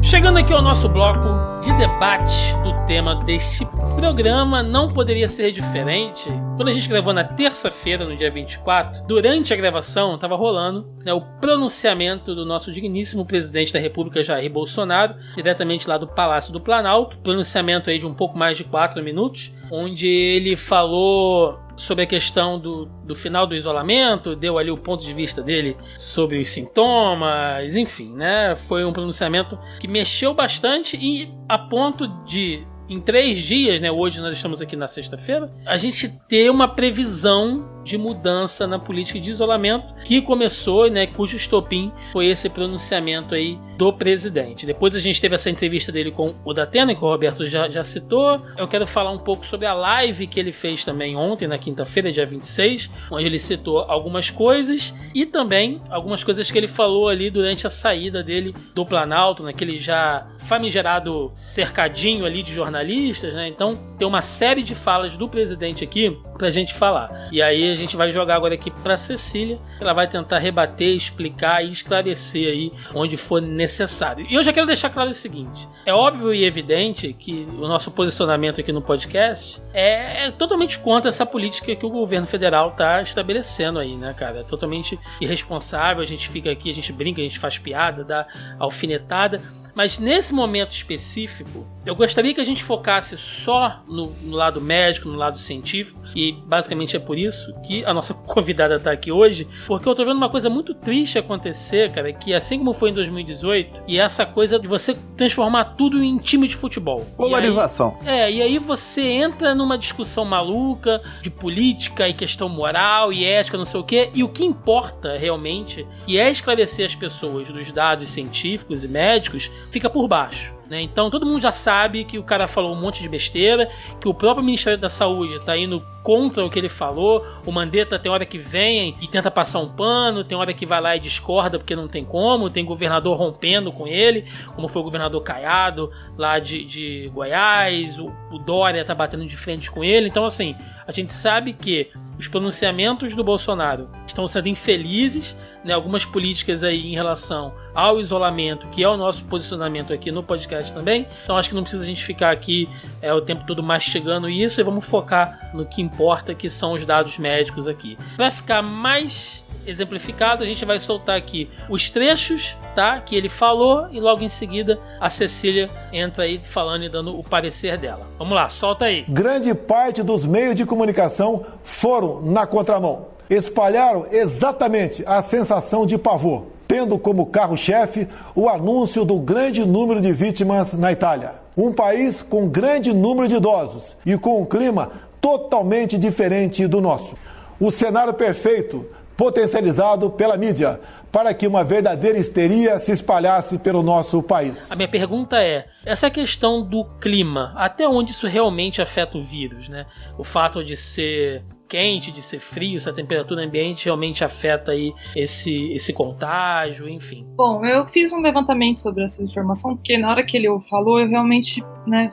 Chegando aqui ao nosso bloco de debate do tema deste programa, não poderia ser diferente. Quando a gente gravou na terça-feira, no dia 24, durante a gravação estava rolando o pronunciamento do nosso digníssimo presidente da República, Jair Bolsonaro, diretamente lá do Palácio do Planalto. Pronunciamento aí de um pouco mais de 4 minutos, onde ele falou sobre a questão do final do isolamento, deu ali o ponto de vista dele sobre os sintomas, enfim, né? Foi um pronunciamento que mexeu bastante e a ponto de, em 3 dias, né? Hoje nós estamos aqui na sexta-feira, a gente ter uma previsão de mudança na política de isolamento que começou, né, cujo estopim foi esse pronunciamento aí do presidente. Depois a gente teve essa entrevista dele com o Datena, que o Roberto já citou. Eu quero falar um pouco sobre a live que ele fez também ontem, na quinta-feira, dia 26, onde ele citou algumas coisas e também algumas coisas que ele falou ali durante a saída dele do Planalto, naquele já famigerado cercadinho ali de jornalistas, né? Então tem uma série de falas do presidente aqui pra gente falar. E aí a gente vai jogar agora aqui pra Cecília, ela vai tentar rebater, explicar e esclarecer aí onde for necessário. E eu já quero deixar claro o seguinte: é óbvio e evidente que o nosso posicionamento aqui no podcast é totalmente contra essa política que o governo federal tá estabelecendo aí, né, cara? É totalmente irresponsável, a gente fica aqui, a gente brinca, a gente faz piada, dá alfinetada. Mas nesse momento específico, eu gostaria que a gente focasse só no lado médico, no lado científico, e basicamente é por isso que a nossa convidada está aqui hoje, porque eu tô vendo uma coisa muito triste acontecer, cara, que assim como foi em 2018, e essa coisa de você transformar tudo em time de futebol. Polarização. E aí você entra numa discussão maluca de política e questão moral e ética, não sei o quê, e o que importa realmente, e é esclarecer as pessoas dos dados científicos e médicos, fica por baixo, né? Então todo mundo já sabe que o cara falou um monte de besteira, que o próprio Ministério da Saúde está indo contra o que ele falou. O Mandetta tem hora que vem e tenta passar um pano, tem hora que vai lá e discorda porque não tem como, tem governador rompendo com ele, como foi o governador Caiado lá de Goiás, o Dória tá batendo de frente com ele. Então assim, a gente sabe que os pronunciamentos do Bolsonaro estão sendo infelizes, né? Algumas políticas aí em relação ao isolamento, que é o nosso posicionamento aqui no podcast também. Então acho que não precisa a gente ficar aqui o tempo todo mastigando isso, e vamos focar no que importa, que são os dados médicos aqui. Para ficar mais exemplificado, a gente vai soltar aqui os trechos, tá, que ele falou, e logo em seguida a Cecília entra aí falando e dando o parecer dela. Vamos lá, solta aí. Grande parte dos meios de comunicação foram na contramão. Espalharam exatamente a sensação de pavor, tendo como carro-chefe o anúncio do grande número de vítimas na Itália. Um país com grande número de idosos e com um clima totalmente diferente do nosso. O cenário perfeito, potencializado pela mídia, para que uma verdadeira histeria se espalhasse pelo nosso país. A minha pergunta é, essa questão do clima, até onde isso realmente afeta o vírus, né? O fato de ser quente, de ser frio, se a temperatura ambiente realmente afeta aí esse contágio, enfim. Bom, eu fiz um levantamento sobre essa informação, porque na hora que ele falou, eu realmente,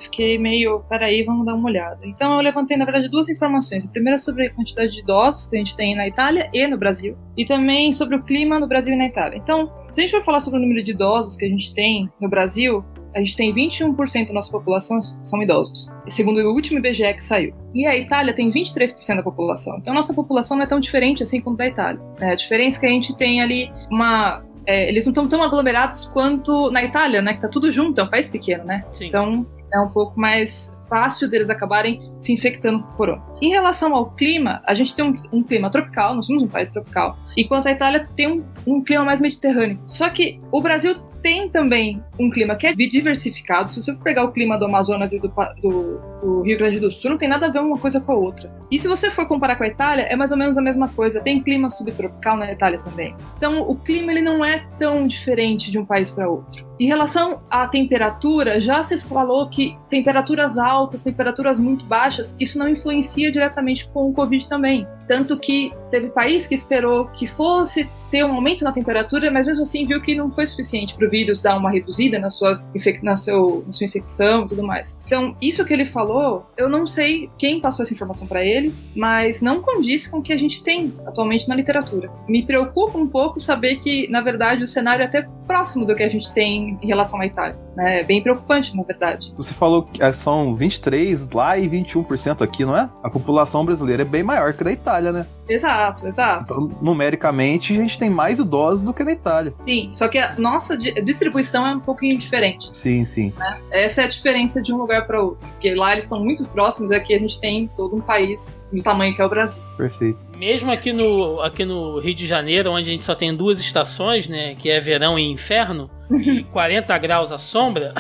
fiquei meio, peraí, vamos dar uma olhada. Então eu levantei, na verdade, 2 informações. A primeira sobre a quantidade de idosos que a gente tem na Itália e no Brasil, e também sobre o clima no Brasil e na Itália. Então, se a gente for falar sobre o número de idosos que a gente tem no Brasil, a gente tem 21% da nossa população são idosos, segundo o último IBGE que saiu. E a Itália tem 23% da população. Então a nossa população não é tão diferente assim quanto da Itália. A diferença é que a gente tem ali eles não estão tão aglomerados quanto na Itália, né? Que tá tudo junto, é um país pequeno, né? Sim. Então é um pouco mais fácil deles acabarem se infectando com corona. Em relação ao clima, a gente tem um clima tropical, nós somos um país tropical, enquanto a Itália tem um clima mais mediterrâneo. Só que o Brasil tem também um clima que é diversificado. Se você for pegar o clima do Amazonas e do Rio Grande do Sul, não tem nada a ver uma coisa com a outra. E se você for comparar com a Itália, é mais ou menos a mesma coisa. Tem clima subtropical na Itália também. Então, o clima ele não é tão diferente de um país para outro. Em relação à temperatura, já se falou que temperaturas altas, temperaturas muito baixas, isso não influencia diretamente com o Covid também. Tanto que teve país que esperou que fosse ter um aumento na temperatura, mas mesmo assim viu que não foi suficiente para o vírus dar uma reduzida na sua infecção e tudo mais. Então, isso que ele falou, eu não sei quem passou essa informação para ele, mas não condiz com o que a gente tem atualmente na literatura. Me preocupa um pouco saber que, na verdade, o cenário é até próximo do que a gente tem em relação à Itália. É bem preocupante, na verdade. Você falou que são 23% lá e 21% aqui, não é? A população brasileira é bem maior que a da Itália, né? Exato. Então, numericamente, a gente tem mais idosos do que na Itália. Sim, só que a nossa distribuição é um pouquinho diferente. Sim. Né? Essa é a diferença de um lugar para outro. Porque lá eles estão muito próximos e aqui a gente tem todo um país do tamanho que é o Brasil. Perfeito. Mesmo aqui no Rio de Janeiro, onde a gente só tem 2 estações, né? Que é verão e inverno, e 40 graus à sombra,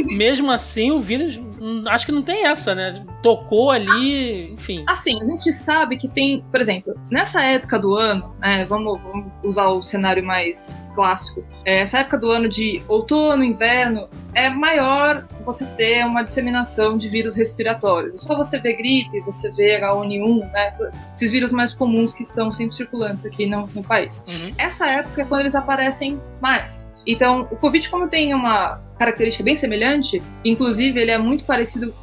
mesmo assim o vírus, acho que não tem essa, né? Tocou ali, enfim. Assim, a gente sabe que tem, por exemplo, nessa época do ano, né, vamos usar o cenário mais clássico, essa época do ano de outono, inverno, é maior você ter uma disseminação de vírus respiratórios. Só você vê gripe, você vê H1N1, né, esses vírus mais comuns que estão sempre circulantes aqui no país. Uhum. Essa época é quando eles aparecem mais. Então, o Covid, como tem uma característica bem semelhante, inclusive ele é muito parecido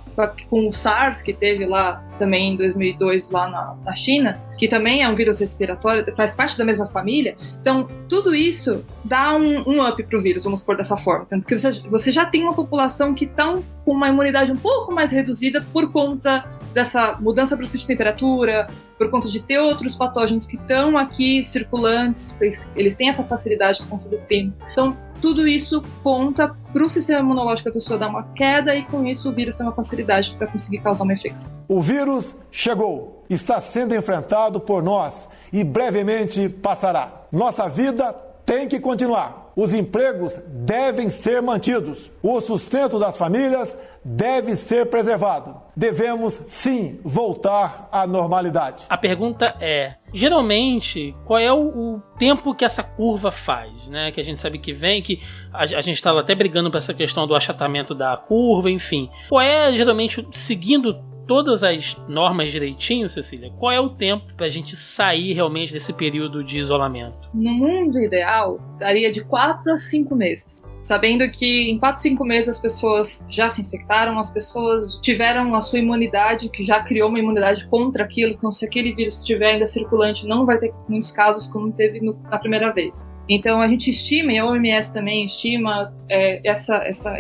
com o SARS, que teve lá também em 2002 lá na China, que também é um vírus respiratório, faz parte da mesma família. Então, tudo isso dá um up pro vírus, vamos pôr dessa forma. Porque você já tem uma população que está com uma imunidade um pouco mais reduzida por conta dessa mudança brusca de temperatura, por conta de ter outros patógenos que estão aqui circulantes, eles têm essa facilidade por conta do clima. Então, tudo isso conta para o sistema imunológico da pessoa dar uma queda e com isso o vírus tem uma facilidade para conseguir causar uma infecção. O vírus chegou, está sendo enfrentado por nós e brevemente passará. Nossa vida tem que continuar. Os empregos devem ser mantidos. O sustento das famílias deve ser preservado. Devemos, sim, voltar à normalidade. A pergunta é, geralmente, qual é o tempo que essa curva faz, né? Que a gente sabe que vem, que a gente estava até brigando por essa questão do achatamento da curva, enfim. Qual é, geralmente, seguindo todas as normas direitinho, Cecília, qual é o tempo pra gente sair realmente desse período de isolamento? No mundo ideal, daria de 4 a 5 meses. Sabendo que em 4, 5 meses as pessoas já se infectaram, as pessoas tiveram a sua imunidade, que já criou uma imunidade contra aquilo, então se aquele vírus estiver ainda circulante, não vai ter muitos casos como teve na primeira vez. Então a gente estima, e a OMS também estima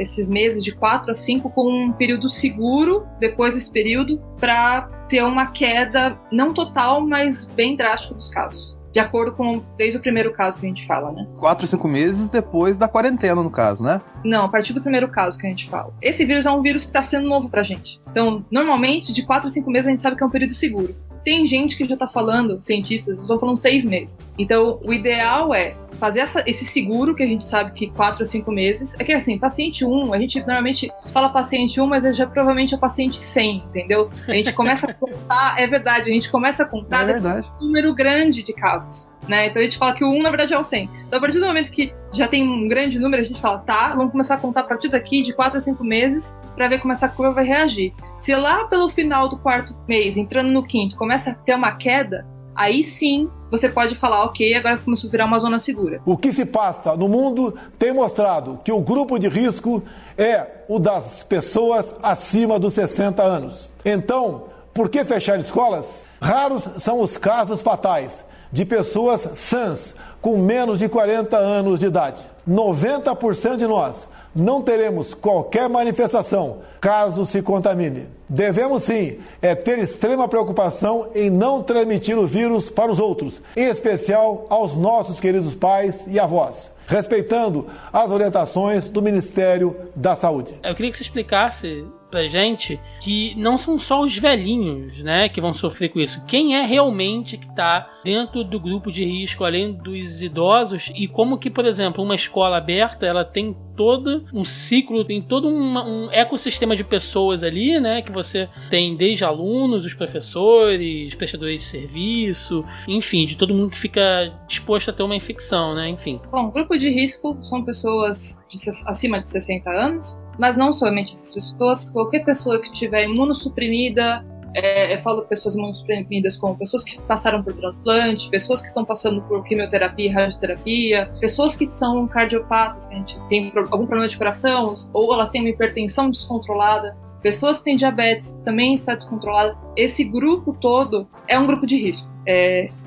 esses meses de 4 a 5 com um período seguro, depois desse período, para ter uma queda não total, mas bem drástica dos casos. De acordo com, desde o primeiro caso que a gente fala, né? 4 a 5 meses depois da quarentena, no caso, né? Não, a partir do primeiro caso que a gente fala. Esse vírus é um vírus que está sendo novo pra gente. Então, normalmente, de 4 a 5 meses a gente sabe que é um período seguro. Tem gente que já tá falando, cientistas, estão falando 6 meses. Então, o ideal é fazer esse seguro, que a gente sabe que 4 a 5 meses. É que assim, paciente 1, a gente normalmente fala paciente 1, mas já provavelmente é o paciente 100, entendeu? A gente começa a contar, é verdade, a gente começa a contar um número grande de casos, né? Então a gente fala que o 1, na verdade, é o 100. Então, a partir do momento que já tem um grande número, a gente fala, tá, vamos começar a contar a partir daqui de 4 a 5 meses para ver como essa curva vai reagir. Se lá pelo final do 4º mês, entrando no 5º, começa a ter uma queda, aí sim você pode falar, ok, agora começou a virar uma zona segura. O que se passa no mundo tem mostrado que o grupo de risco é o das pessoas acima dos 60 anos. Então, por que fechar escolas? Raros são os casos fatais de pessoas sãs com menos de 40 anos de idade. 90% de nós não teremos qualquer manifestação caso se contamine. Devemos sim ter extrema preocupação em não transmitir o vírus para os outros, em especial aos nossos queridos pais e avós, respeitando as orientações do Ministério da Saúde. Eu queria que você explicasse pra gente que não são só os velhinhos, né, que vão sofrer com isso. Quem é realmente que tá dentro do grupo de risco, além dos idosos, e como que, por exemplo, uma escola aberta, ela tem todo um ciclo, tem todo um ecossistema de pessoas ali, né, que você tem desde alunos, os professores, prestadores de serviço, enfim, de todo mundo que fica disposto a ter uma infecção, né, enfim. Bom, grupo de risco são pessoas acima de 60 anos, mas não somente essas pessoas, qualquer pessoa que tiver imunossuprimida, eu falo pessoas imunossuprimidas como pessoas que passaram por transplante, pessoas que estão passando por quimioterapia e radioterapia, pessoas que são cardiopatas, que a gente tem algum problema de coração, ou elas têm uma hipertensão descontrolada, pessoas que têm diabetes também está descontrolada. Esse grupo todo é um grupo de risco.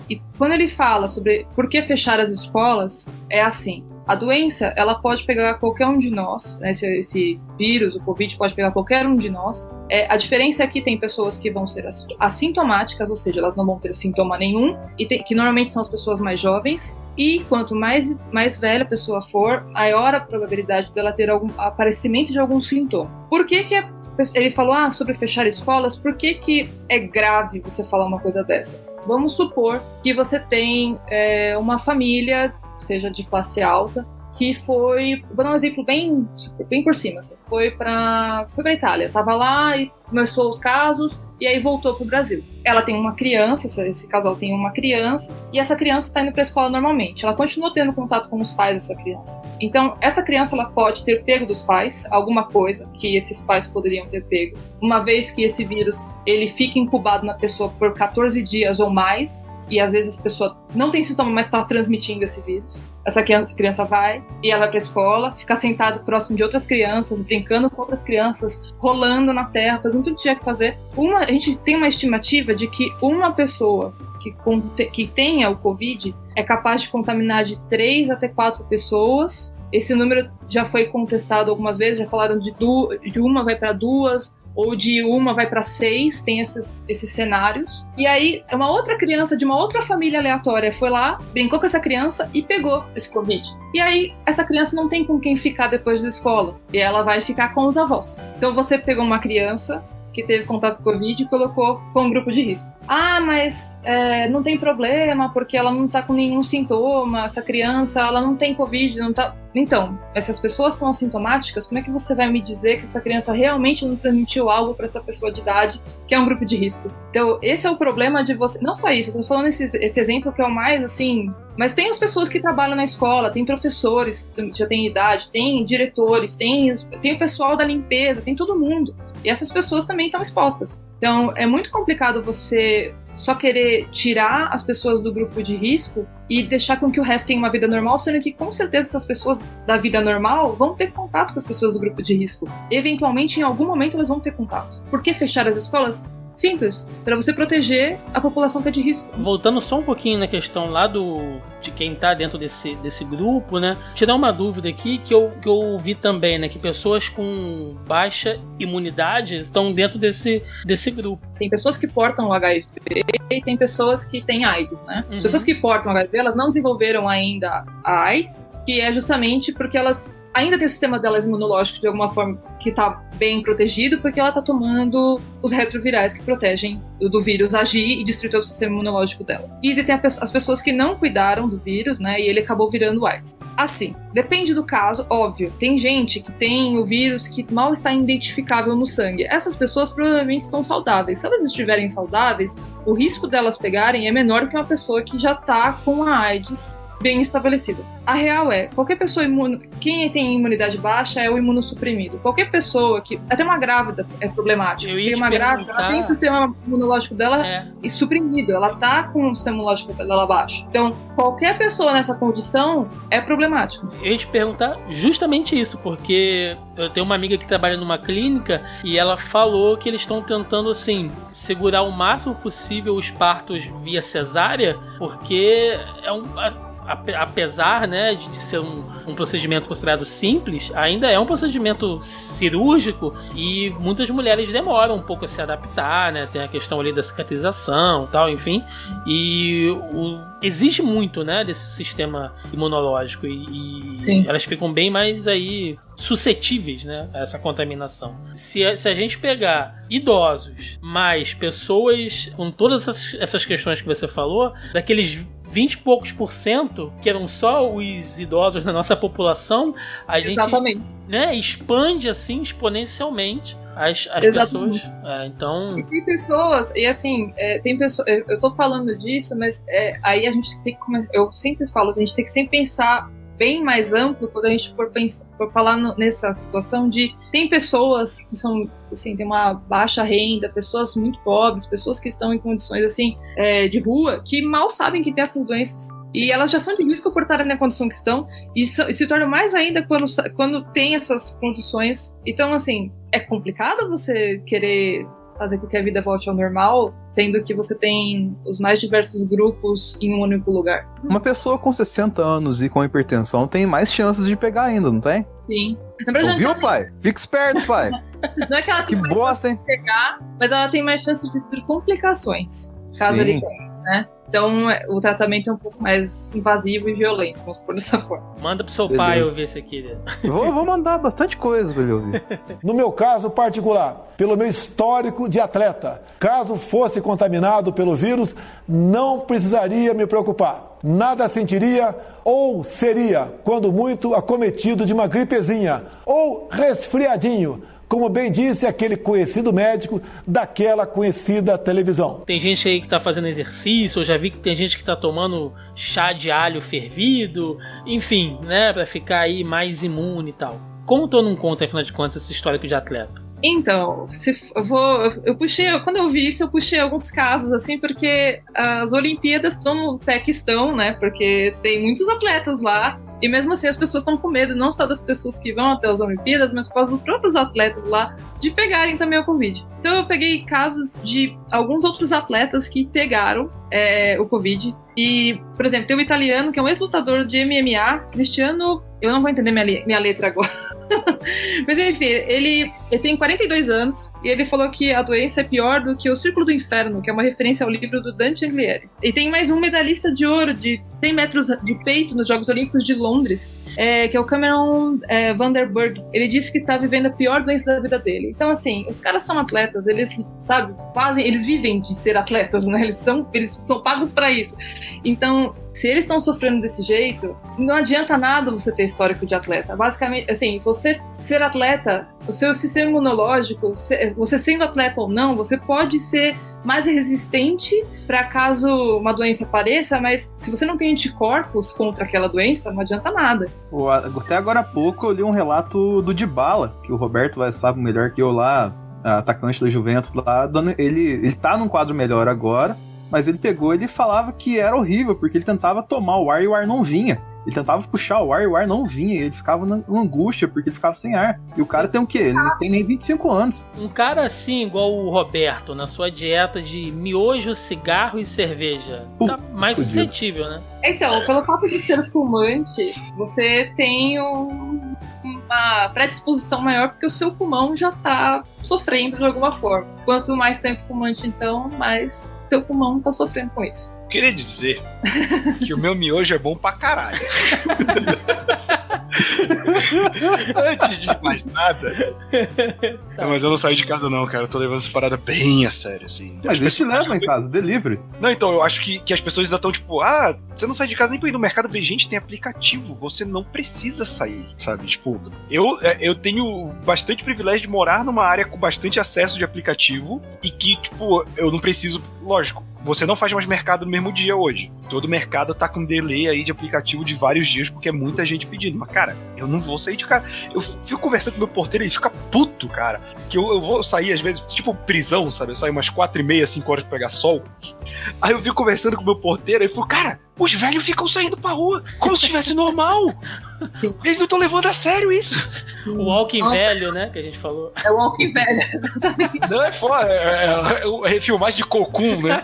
E quando ele fala sobre por que fechar as escolas, é assim: a doença, ela pode pegar qualquer um de nós, né? Esse vírus, o Covid, pode pegar qualquer um de nós. A diferença é que tem pessoas que vão ser assintomáticas, ou seja, elas não vão ter sintoma nenhum, que normalmente são as pessoas mais jovens, e quanto mais velha a pessoa for, maior a probabilidade dela ter algum aparecimento de algum sintoma. Por que ele falou sobre fechar escolas? Por que é grave você falar uma coisa dessa? Vamos supor que você tem uma família, seja de classe alta, que foi, vou dar um exemplo bem por cima, assim, foi para Itália, estava lá e começou os casos e aí voltou para o Brasil. Ela tem uma criança, esse casal tem uma criança, e essa criança está indo para a escola normalmente. Ela continua tendo contato com os pais dessa criança. Então, essa criança ela pode ter pego dos pais alguma coisa que esses pais poderiam ter pego, uma vez que esse vírus ele fica incubado na pessoa por 14 dias ou mais, e às vezes a pessoa não tem sintoma, mas está transmitindo esse vírus. Essa criança vai e ela vai para a escola, fica sentada próximo de outras crianças, brincando com outras crianças, rolando na terra, fazendo tudo que tinha que fazer. A gente tem uma estimativa de que uma pessoa que tenha o Covid é capaz de contaminar de 3 até 4 pessoas. Esse número já foi contestado algumas vezes, já falaram de uma vai para 2, ou de uma vai para 6, tem esses cenários. E aí, uma outra criança de uma outra família aleatória foi lá, brincou com essa criança e pegou esse Covid. E aí, essa criança não tem com quem ficar depois da escola, e ela vai ficar com os avós. Então você pegou uma criança que teve contato com o Covid e colocou com um grupo de risco. Mas não tem problema, porque ela não tá com nenhum sintoma, essa criança, ela não tem Covid, não tá... Então, essas pessoas são assintomáticas, como é que você vai me dizer que essa criança realmente não transmitiu algo para essa pessoa de idade, que é um grupo de risco? Então, esse é o problema de você... Não só isso, eu tô falando esse exemplo que é o mais, assim... Mas tem as pessoas que trabalham na escola, tem professores que já têm idade, tem diretores, tem o pessoal da limpeza, tem todo mundo. E essas pessoas também estão expostas. Então, é muito complicado você só querer tirar as pessoas do grupo de risco e deixar com que o resto tenha uma vida normal, sendo que, com certeza, essas pessoas da vida normal vão ter contato com as pessoas do grupo de risco. Eventualmente, em algum momento, elas vão ter contato. Por que fechar as escolas? Simples, para você proteger a população que é de risco. Voltando só um pouquinho na questão lá de quem tá dentro desse grupo, né? Tirar uma dúvida aqui que eu ouvi também, né? Que pessoas com baixa imunidade estão dentro desse grupo. Tem pessoas que portam o HIV e tem pessoas que têm AIDS, né? As pessoas que portam o HIV, elas não desenvolveram ainda a AIDS, que é justamente porque elas ainda tem o sistema delas imunológico de alguma forma que está bem protegido, porque ela está tomando os retrovirais que protegem do vírus agir e destruir todo o sistema imunológico dela. E existem as pessoas que não cuidaram do vírus, né, e ele acabou virando AIDS. Assim, depende do caso, óbvio. Tem gente que tem o vírus que mal está identificável no sangue. Essas pessoas provavelmente estão saudáveis. Se elas estiverem saudáveis, o risco delas pegarem é menor que uma pessoa que já está com a AIDS bem estabelecida. A real é, qualquer pessoa quem tem imunidade baixa é o imunossuprimido. Qualquer pessoa que... Até uma grávida é problemático. Porque uma grávida, ela tem o sistema imunológico dela suprimido. Ela tá com o sistema imunológico dela baixo. Então, qualquer pessoa nessa condição é problemático. Eu ia te perguntar justamente isso, porque eu tenho uma amiga que trabalha numa clínica e ela falou que eles estão tentando, assim, segurar o máximo possível os partos via cesárea, porque apesar, né, de ser um procedimento considerado simples, ainda é um procedimento cirúrgico e muitas mulheres demoram um pouco a se adaptar, né? Tem a questão ali da cicatrização e tal, enfim. E exige muito, né, desse sistema imunológico e elas ficam bem mais aí suscetíveis, né, a essa contaminação. Se a gente pegar idosos mais pessoas com todas essas questões que você falou, daqueles 20 e poucos % que eram só os idosos na nossa população, a gente, né, expande assim exponencialmente as pessoas. Então... E tem pessoas, e assim, tem pessoas, eu tô falando disso, mas aí a gente tem que, eu sempre falo, a gente tem que sempre pensar bem mais amplo quando a gente for falar nessa situação de... Tem pessoas que são, assim, tem uma baixa renda, pessoas muito pobres, pessoas que estão em condições, assim, de rua, que mal sabem que tem essas doenças. E elas já são de risco por estarem na condição que estão, e se torna mais ainda quando tem essas condições. Então, assim, é complicado você querer fazer com que a vida volte ao normal, sendo que você tem os mais diversos grupos em um único lugar. Uma pessoa com 60 anos e com hipertensão tem mais chances de pegar ainda, não tem? Sim. Ouviu, pai? Fica esperto, pai. Não é que ela tem mais bosta, chance de pegar, mas ela tem mais chance de ter complicações, caso ele tenha, né? Então, o tratamento é um pouco mais invasivo e violento, vamos por dessa forma. Manda pro seu pai ouvir isso aqui. Vou mandar bastante coisa pra ele ouvir. No meu caso particular, pelo meu histórico de atleta, caso fosse contaminado pelo vírus, não precisaria me preocupar. Nada sentiria ou seria, quando muito, acometido de uma gripezinha ou resfriadinho, como bem disse aquele conhecido médico daquela conhecida televisão. Tem gente aí que tá fazendo exercício, eu já vi que tem gente que tá tomando chá de alho fervido, enfim, né, pra ficar aí mais imune e tal. Conta ou não conta, afinal de contas, esse histórico de atleta? Então, eu puxei, quando eu vi isso, eu puxei alguns casos, assim, porque as Olimpíadas estão no pé que estão, né, porque tem muitos atletas lá. E mesmo assim as pessoas estão com medo, não só das pessoas que vão até as Olimpíadas, mas por causa dos próprios atletas lá, de pegarem também o Covid. Então eu peguei casos de alguns outros atletas que pegaram o Covid. E, por exemplo, tem um italiano que é um ex-lutador de MMA, Cristiano... Eu não vou entender minha letra agora. Mas enfim, ele tem 42 anos e ele falou que a doença é pior do que o Círculo do Inferno, que é uma referência ao livro do Dante Alighieri. E tem mais um medalhista de ouro de 100 metros de peito nos Jogos Olímpicos de Londres, que é o Cameron Vanderburg. Ele disse que tá vivendo a pior doença da vida dele. Então, assim, os caras são atletas, eles, sabe, eles vivem de ser atletas, né? Eles são pagos pra isso. Então, se eles estão sofrendo desse jeito, não adianta nada você ter histórico de atleta. Basicamente, assim, você ser atleta, o seu sistema imunológico, você sendo atleta ou não, você pode ser mais resistente para caso uma doença apareça, mas se você não tem anticorpos contra aquela doença, não adianta nada. Até agora há pouco eu li um relato do Dybala, que o Roberto vai saber melhor que eu lá, atacante da Juventus lá, ele tá num quadro melhor agora, mas ele falava que era horrível, porque ele tentava tomar o ar e o ar não vinha. Ele tentava puxar o ar e o ar não vinha. Ele ficava na angústia, porque ele ficava sem ar. E o cara tem o quê? Ele não tem nem 25 anos. Um cara assim, igual o Roberto, na sua dieta de miojo, cigarro e cerveja, tá mais suscetível, né? Então, pelo fato de ser fumante, você tem uma predisposição maior, porque o seu pulmão já tá sofrendo de alguma forma. Quanto mais tempo fumante, então, mais seu pulmão tá sofrendo com isso. Queria dizer que o meu miojo é bom pra caralho. Antes de mais nada. Não, mas eu não saí de casa não, cara. Eu tô levando essa parada bem a sério, assim. Mas eles te levam em casa, delivery. Não, então, eu acho que as pessoas ainda estão tipo, você não sai de casa nem pra ir no mercado. Gente, tem aplicativo, você não precisa sair, sabe? Tipo, eu tenho bastante privilégio de morar numa área com bastante acesso de aplicativo e que, tipo, eu não preciso, lógico, você não faz mais mercado no mesmo dia hoje. Todo mercado tá com delay aí de aplicativo de vários dias, porque é muita gente pedindo. Mas, cara, eu não vou sair de casa. Eu fico conversando com meu porteiro e ele fica puto, cara. Que eu vou sair, às vezes, tipo prisão, sabe? Eu saio umas 4h30, 5 horas pra pegar sol. Aí eu fico conversando com meu porteiro e ele falou, cara, os velhos ficam saindo pra rua como se estivesse normal. Eles não estão levando a sério isso. O walking velho, né, que a gente falou. É o walking velho, exatamente. Não, é foda. É filmagem de cocum, né?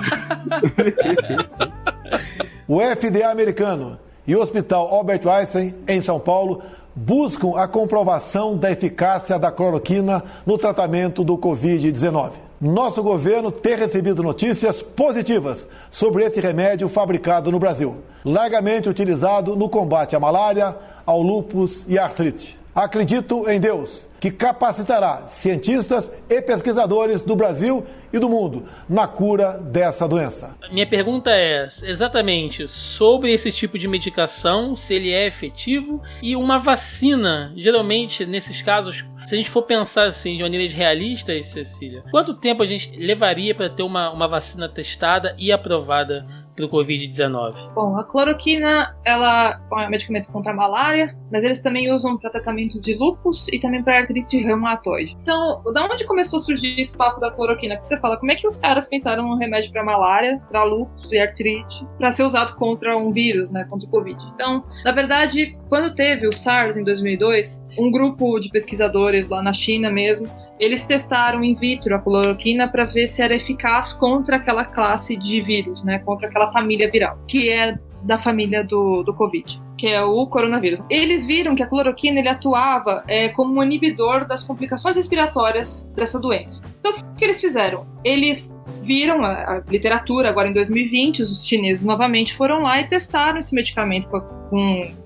O FDA americano e o Hospital Albert Einstein, em São Paulo, buscam a comprovação da eficácia da cloroquina no tratamento do Covid-19. Nosso governo tem recebido notícias positivas sobre esse remédio fabricado no Brasil, largamente utilizado no combate à malária, ao lúpus e à artrite. Acredito em Deus, que capacitará cientistas e pesquisadores do Brasil e do mundo na cura dessa doença. Minha pergunta é exatamente sobre esse tipo de medicação, se ele é efetivo, e uma vacina, geralmente nesses casos, se a gente for pensar assim de maneiras realistas, Cecília, quanto tempo a gente levaria para ter uma vacina testada e aprovada para o Covid-19? Bom, a cloroquina, ela é um medicamento contra a malária, mas eles também usam para tratamento de lúpus e também para artrite reumatoide. Então, da onde começou a surgir esse papo da cloroquina? Porque você fala, como é que os caras pensaram num remédio para malária, para lúpus e artrite, para ser usado contra um vírus, né, contra o Covid? Então, na verdade, quando teve o SARS em 2002, um grupo de pesquisadores lá na China mesmo, eles testaram in vitro a cloroquina para ver se era eficaz contra aquela classe de vírus, né, contra aquela família viral, que é da família do Covid, que é o coronavírus. Eles viram que a cloroquina ele atuava como um inibidor das complicações respiratórias dessa doença. Então, o que eles fizeram? Eles viram a literatura, agora em 2020, os chineses novamente foram lá e testaram esse medicamento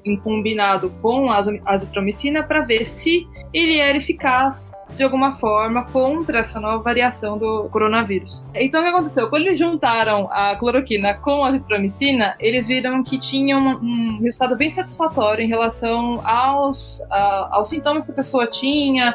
em combinado com a azitromicina para ver se ele era eficaz de alguma forma contra essa nova variação do coronavírus. Então, o que aconteceu? Quando eles juntaram a cloroquina com a azitromicina, eles viram que tinha um resultado bem satisfatório em relação aos sintomas que a pessoa tinha,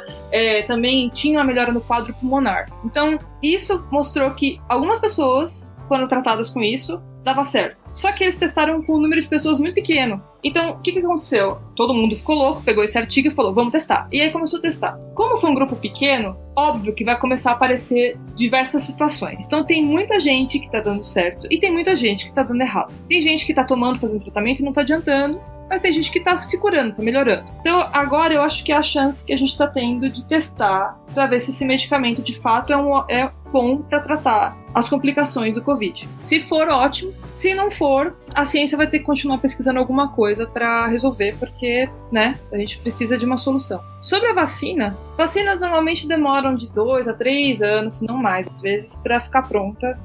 também tinha uma melhora no quadro pulmonar. Então, isso mostrou que algumas pessoas, quando tratadas com isso, dava certo. Só que eles testaram com um número de pessoas muito pequeno. Então, o que aconteceu? Todo mundo ficou louco, pegou esse artigo e falou, vamos testar. E aí começou a testar. Como foi um grupo pequeno, óbvio que vai começar a aparecer diversas situações. Então, tem muita gente que tá dando certo e tem muita gente que tá dando errado. Tem gente que tá tomando, fazendo tratamento e não tá adiantando, mas tem gente que tá se curando, tá melhorando. Então, agora eu acho que é a chance que a gente tá tendo de testar para ver se esse medicamento de fato é bom para tratar as complicações do Covid. Se for, ótimo. Se não for, a ciência vai ter que continuar pesquisando alguma coisa para resolver, porque, né, a gente precisa de uma solução. Sobre a vacina, vacinas normalmente demoram de 2 a 3 anos, se não mais, às vezes, para ficar pronta.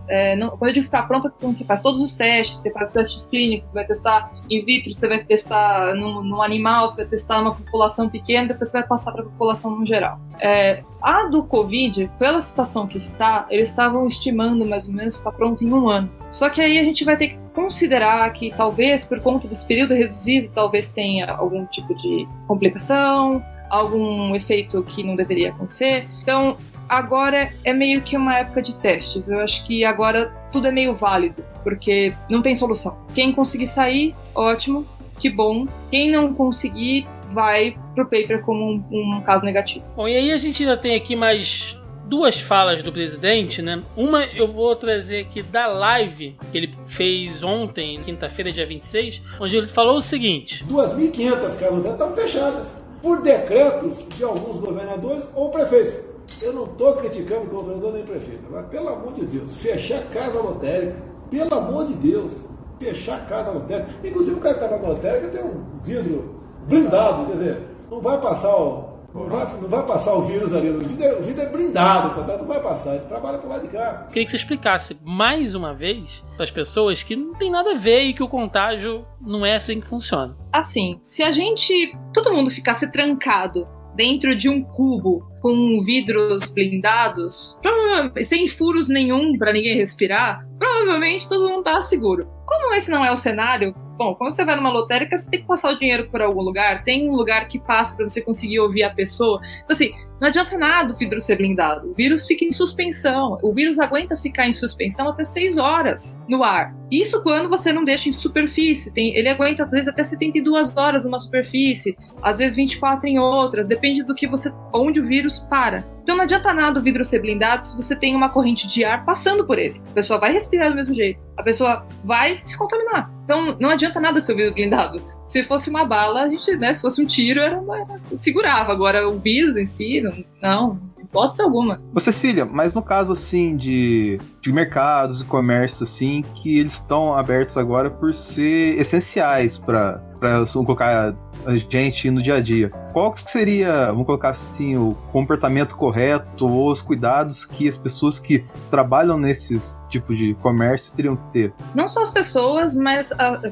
Quando eu digo ficar pronta, quando você faz todos os testes, você faz testes clínicos, você vai testar in vitro, você vai testar no animal, você vai testar numa população pequena, depois você vai passar para a população no geral. A do Covid, pela situação que está, eles estavam estimando mais ou menos ficar pronto em 1 ano. Só que aí a gente vai ter que considerar que talvez, por conta desse período reduzido, talvez tenha algum tipo de complicação, algum efeito que não deveria acontecer. Então, agora é meio que uma época de testes. Eu acho que agora tudo é meio válido, porque não tem solução. Quem conseguir sair, ótimo, que bom. Quem não conseguir, vai pro paper como um caso negativo. Bom, e aí a gente ainda tem aqui mais 2 falas do presidente, né? Uma eu vou trazer aqui da live que ele fez ontem, quinta-feira, dia 26, onde ele falou o seguinte: 2.500 casas estão fechadas por decretos de alguns governadores ou prefeitos. Eu não estou criticando o governador nem prefeito, mas pelo amor de Deus, fechar casa lotérica, pelo amor de Deus, fechar casa lotérica. Inclusive o cara que estava na lotérica tem um vidro blindado, quer dizer, não vai passar o vírus ali. O vidro é blindado, não vai passar. Ele trabalha pro lado de cá. Queria que você explicasse mais uma vez para as pessoas que não tem nada a ver e que o contágio não é assim que funciona. Assim, se todo mundo ficasse trancado dentro de um cubo com vidros blindados, sem furos nenhum para ninguém respirar, provavelmente todo mundo tá seguro. Como esse não é o cenário, bom, quando você vai numa lotérica, você tem que passar o dinheiro por algum lugar, tem um lugar que passa para você conseguir ouvir a pessoa. Então, assim, não adianta nada o vidro ser blindado. O vírus fica em suspensão. O vírus aguenta ficar em suspensão até 6 horas no ar. Isso quando você não deixa em superfície. Ele aguenta, às vezes, até 72 horas numa superfície, às vezes 24 em outras, depende do que onde o vírus para. Então não adianta nada o vidro ser blindado se você tem uma corrente de ar passando por ele. A pessoa vai respirar do mesmo jeito. A pessoa vai se contaminar. Então não adianta nada ser o vidro blindado. Se fosse uma bala, a gente, né, se fosse um tiro, segurava. Agora o vírus em si, não, hipótese alguma. Ô Cecília, mas no caso assim de de mercados e comércios, assim, que eles estão abertos agora por ser essenciais para vamos colocar a gente no dia a dia. Qual que seria, vamos colocar assim, o comportamento correto ou os cuidados que as pessoas que trabalham nesses tipos de comércio teriam que ter? Não só as pessoas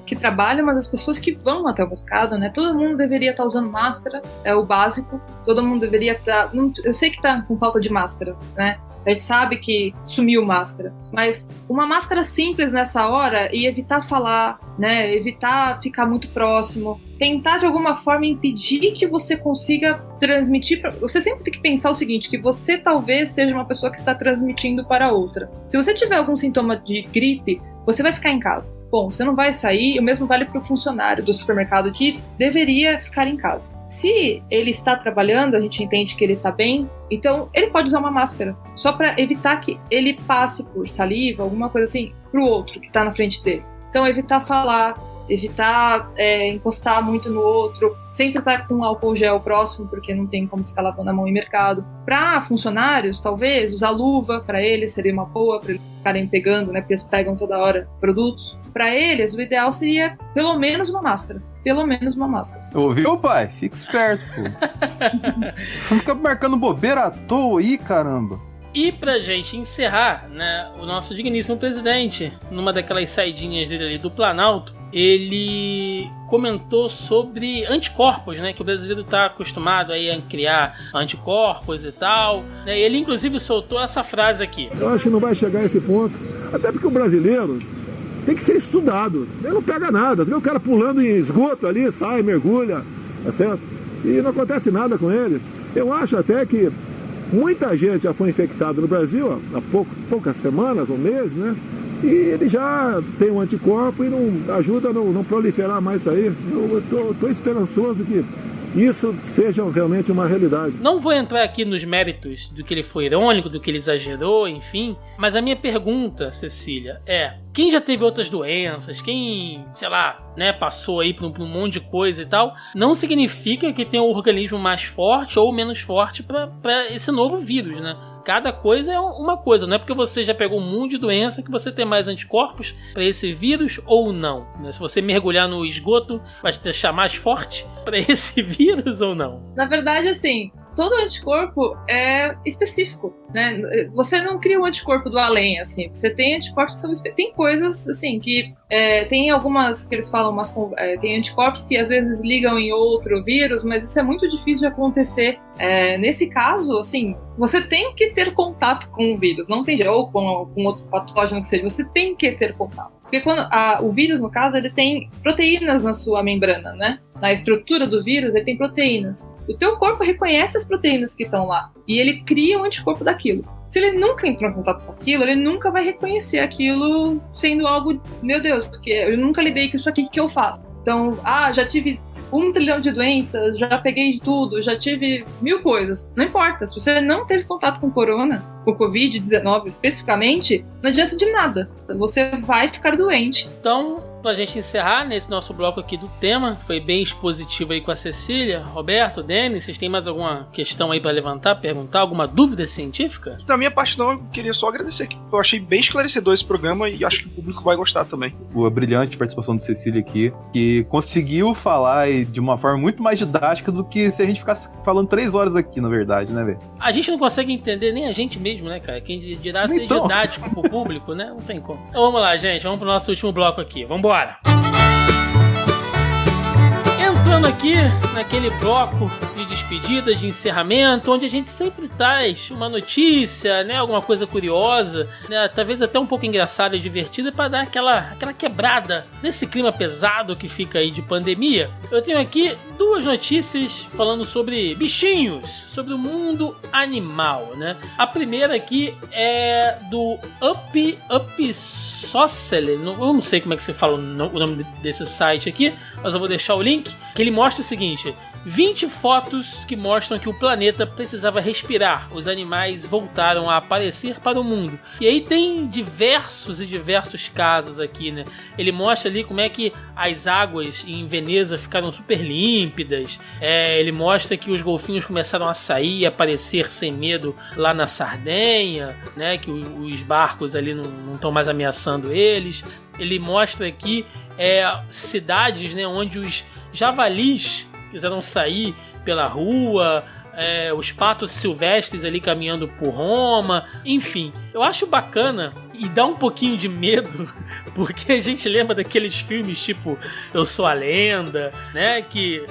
que trabalham, mas as pessoas que vão até o mercado, né? Todo mundo deveria estar usando máscara, é o básico. Todo mundo deveria estar... Eu sei que está com falta de máscara, né? A gente sabe que sumiu máscara, mas uma máscara simples nessa hora e evitar falar, né? Evitar ficar muito próximo, tentar de alguma forma impedir que você consiga transmitir. Você sempre tem que pensar o seguinte, que você talvez seja uma pessoa que está transmitindo para outra. Se você tiver algum sintoma de gripe, você vai ficar em casa. Bom, você não vai sair, o mesmo vale para o funcionário do supermercado que deveria ficar em casa. Se ele está trabalhando, a gente entende que ele está bem, então ele pode usar uma máscara, só para evitar que ele passe por saliva, alguma coisa assim, para o outro que está na frente dele. Então evitar falar, evitar encostar muito no outro, sempre estar com álcool gel próximo, porque não tem como ficar lavando a mão em mercado. Para funcionários, talvez, usar luva para eles seria uma boa, para eles ficarem pegando, né, porque eles pegam toda hora produtos. Para eles, o ideal seria pelo menos uma máscara. Pelo menos uma máscara. Ouviu, pai? Fica esperto, pô. Não fica marcando bobeira à toa aí, caramba. E pra gente encerrar, né, o nosso digníssimo presidente, numa daquelas saidinhas dele ali do Planalto, ele comentou sobre anticorpos, né, que o brasileiro tá acostumado aí a criar anticorpos e tal, né, e ele inclusive soltou essa frase aqui. Eu acho que não vai chegar a esse ponto, até porque o brasileiro tem que ser estudado, ele não pega nada, tu vê o cara pulando em esgoto ali, sai, mergulha, tá certo? E não acontece nada com ele. Eu acho até que muita gente já foi infectada no Brasil há poucas semanas ou meses, né? E ele já tem um anticorpo e não ajuda a não proliferar mais isso aí. Eu tô esperançoso que isso seja realmente uma realidade. Não vou entrar aqui nos méritos do que ele foi irônico, do que ele exagerou, enfim, mas a minha pergunta, Cecília, é: quem já teve outras doenças, quem, sei lá, né, passou aí por um monte de coisa e tal, não significa que tem um organismo mais forte ou menos forte para esse novo vírus, né? Cada coisa é uma coisa, não é porque você já pegou um monte de doença que você tem mais anticorpos para esse vírus ou não, né? Se você mergulhar no esgoto, vai te deixar mais forte para esse vírus ou não? Na verdade, assim, todo anticorpo é específico, né? Você não cria um anticorpo do além, assim. Você tem anticorpos que são tem coisas, assim, que tem algumas que eles falam, tem anticorpos que às vezes ligam em outro vírus, mas isso é muito difícil de acontecer. Nesse caso, assim, você tem que ter contato com o vírus, não tem ou com outro patógeno que seja, você tem que ter contato. Porque quando o vírus, no caso, ele tem proteínas na sua membrana, né? Na estrutura do vírus, ele tem proteínas. O teu corpo reconhece as proteínas que estão lá e ele cria um anticorpo daquilo. Se ele nunca entrou em contato com aquilo, ele nunca vai reconhecer aquilo sendo algo, meu Deus, porque eu nunca lidei com isso aqui, o que eu faço? Então, já tive 1 trilhão de doenças, já peguei de tudo, já tive 1000 coisas. Não importa, se você não teve contato com corona, com Covid-19 especificamente, não adianta de nada. Você vai ficar doente. Então, pra gente encerrar nesse nosso bloco aqui do tema, foi bem expositivo aí com a Cecília, Roberto, Denis, vocês têm mais alguma questão aí pra levantar, perguntar, alguma dúvida científica? Da minha parte não, eu queria só agradecer, que eu achei bem esclarecedor esse programa e acho que o público vai gostar também. A brilhante participação de Cecília aqui, que conseguiu falar de uma forma muito mais didática do que se a gente ficasse falando 3 horas aqui, na verdade, né, velho? A gente não consegue entender nem a gente mesmo, né, cara? Quem dirá ser Então. didático pro público, né? Não tem como. Então vamos lá, gente, vamos pro nosso último bloco aqui, vambora! Entrando aqui naquele bloco de despedida, de encerramento, onde a gente sempre traz uma notícia, né, alguma coisa curiosa, né, talvez até um pouco engraçada e divertida para dar aquela quebrada nesse clima pesado que fica aí de pandemia. Eu tenho aqui 2 notícias falando sobre bichinhos, sobre o mundo animal, né? A primeira aqui é do Upsocele, eu não sei como é que se fala o nome desse site aqui, mas eu vou deixar o link. que ele mostra o seguinte: 20 fotos que mostram que o planeta precisava respirar. Os animais voltaram a aparecer para o mundo. E aí tem diversos e diversos casos aqui, né? Ele mostra ali como é que as águas em Veneza ficaram super límpidas. Ele mostra que os golfinhos começaram a sair e aparecer sem medo lá na Sardenha, né? Que os barcos ali não estão mais ameaçando eles. Ele mostra aqui cidades, né, onde os javalis quiseram sair pela rua, os patos silvestres ali caminhando por Roma, enfim. Eu acho bacana e dá um pouquinho de medo, porque a gente lembra daqueles filmes tipo Eu Sou a Lenda, né, que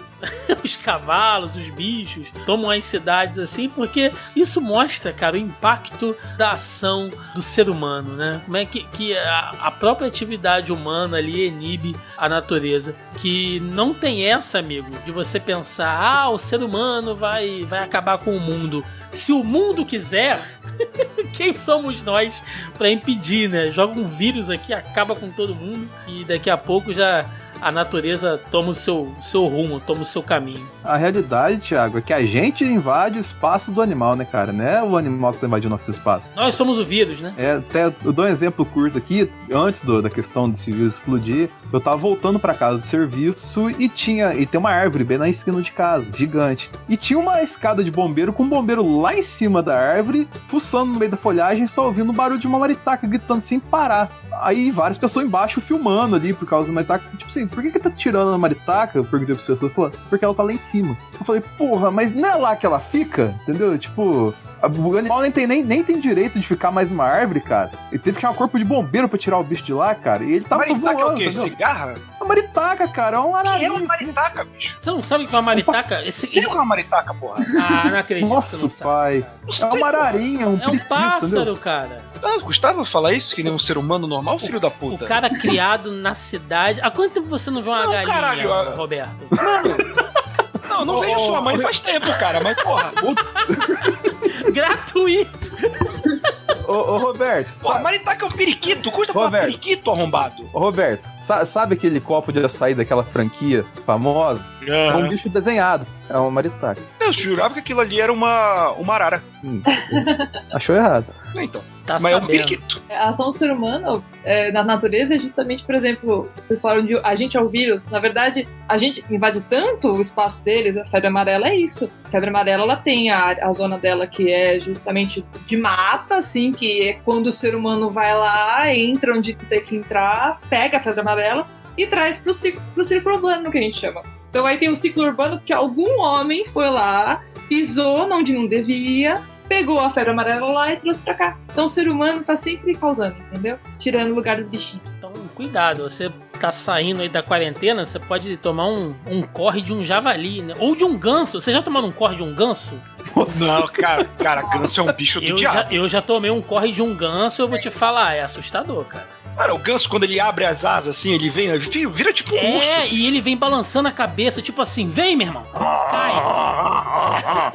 os cavalos, os bichos tomam as cidades assim, porque isso mostra, cara, o impacto da ação do ser humano, né? Como é que a própria atividade humana ali inibe a natureza, que não tem essa, amigo, de você pensar, o ser humano vai acabar com o mundo. Se o mundo quiser, quem somos nós para impedir, né? Joga um vírus aqui, acaba com todo mundo e daqui a pouco já a natureza toma o seu rumo, toma o seu caminho. A realidade, Thiago, é que a gente invade o espaço do animal, né, cara? Não é o animal que tá invadindo o nosso espaço. Nós somos o vírus, né? Até eu dou um exemplo curto aqui. Antes da questão desse vírus explodir, eu tava voltando pra casa do serviço e tem uma árvore bem na esquina de casa, gigante. E tinha uma escada de bombeiro com um bombeiro lá em cima da árvore, fuçando no meio da folhagem, só ouvindo o barulho de uma maritaca gritando sem parar. Aí várias pessoas embaixo filmando ali por causa da maritaca. Tipo assim, por que tá tirando a maritaca? Eu perguntei pras pessoas, falando, porque ela tá lá em cima. Eu falei, porra, mas não é lá que ela fica? Entendeu? Tipo, o animal nem tem direito de ficar mais numa árvore, cara. Ele teve que chamar um corpo de bombeiro pra tirar o bicho de lá, cara. E ele tava voando. Maritaca é o quê? Entendeu? Cigarra? A maritaca, cara, é uma Que é ararinha. uma maritaca, bicho? Você não sabe que uma maritaca... Você viu que é uma maritaca, porra? Não acredito que você Nossa, não sabe. pai. Cara. É uma ararinha, um É um periquito, pássaro, entendeu? cara. Gustavo falar isso que nem um ser humano normal, filho da puta? O cara criado na cidade... Há quanto tempo você não vê uma galinha, caralho, Roberto? Não vejo sua mãe faz tempo, cara, mas porra. Gratuito! Ô, Roberto. Porra, maritaca é um periquito. Custa falar Roberto. periquito, arrombado. Ô, Roberto, sabe aquele copo de açaí daquela franquia famosa? É um bicho desenhado. É uma maritaca. Eu jurava que aquilo ali era uma arara. Achou errado. Então. Tá Mas é um sabendo. periquito. A ação do ser humano na natureza é justamente, por exemplo, vocês falaram de agente ao vírus. Na verdade, a gente invade tanto o espaço deles, a febre amarela é isso. A febre amarela, ela tem a zona dela que é justamente de mata, assim, que é quando o ser humano vai lá, entra onde tem que entrar, pega a febre amarela e traz pro círculo urbano, que a gente chama. Então aí tem o ciclo urbano porque algum homem foi lá, pisou onde não devia, pegou a febre amarela lá e trouxe pra cá. Então o ser humano tá sempre causando, entendeu? Tirando o lugar dos bichinhos. Então, cuidado, você tá saindo aí da quarentena, você pode tomar um corre de um javali, né? Ou de um ganso. Você já tomou um corre de um ganso? Não, cara, ganso é um bicho do diabo. Eu já tomei um corre de um ganso, eu vou te falar, é assustador, cara. Cara, o ganso, quando ele abre as asas assim, ele vem, vira tipo um urso. E ele vem balançando a cabeça, tipo assim, vem, meu irmão, cai.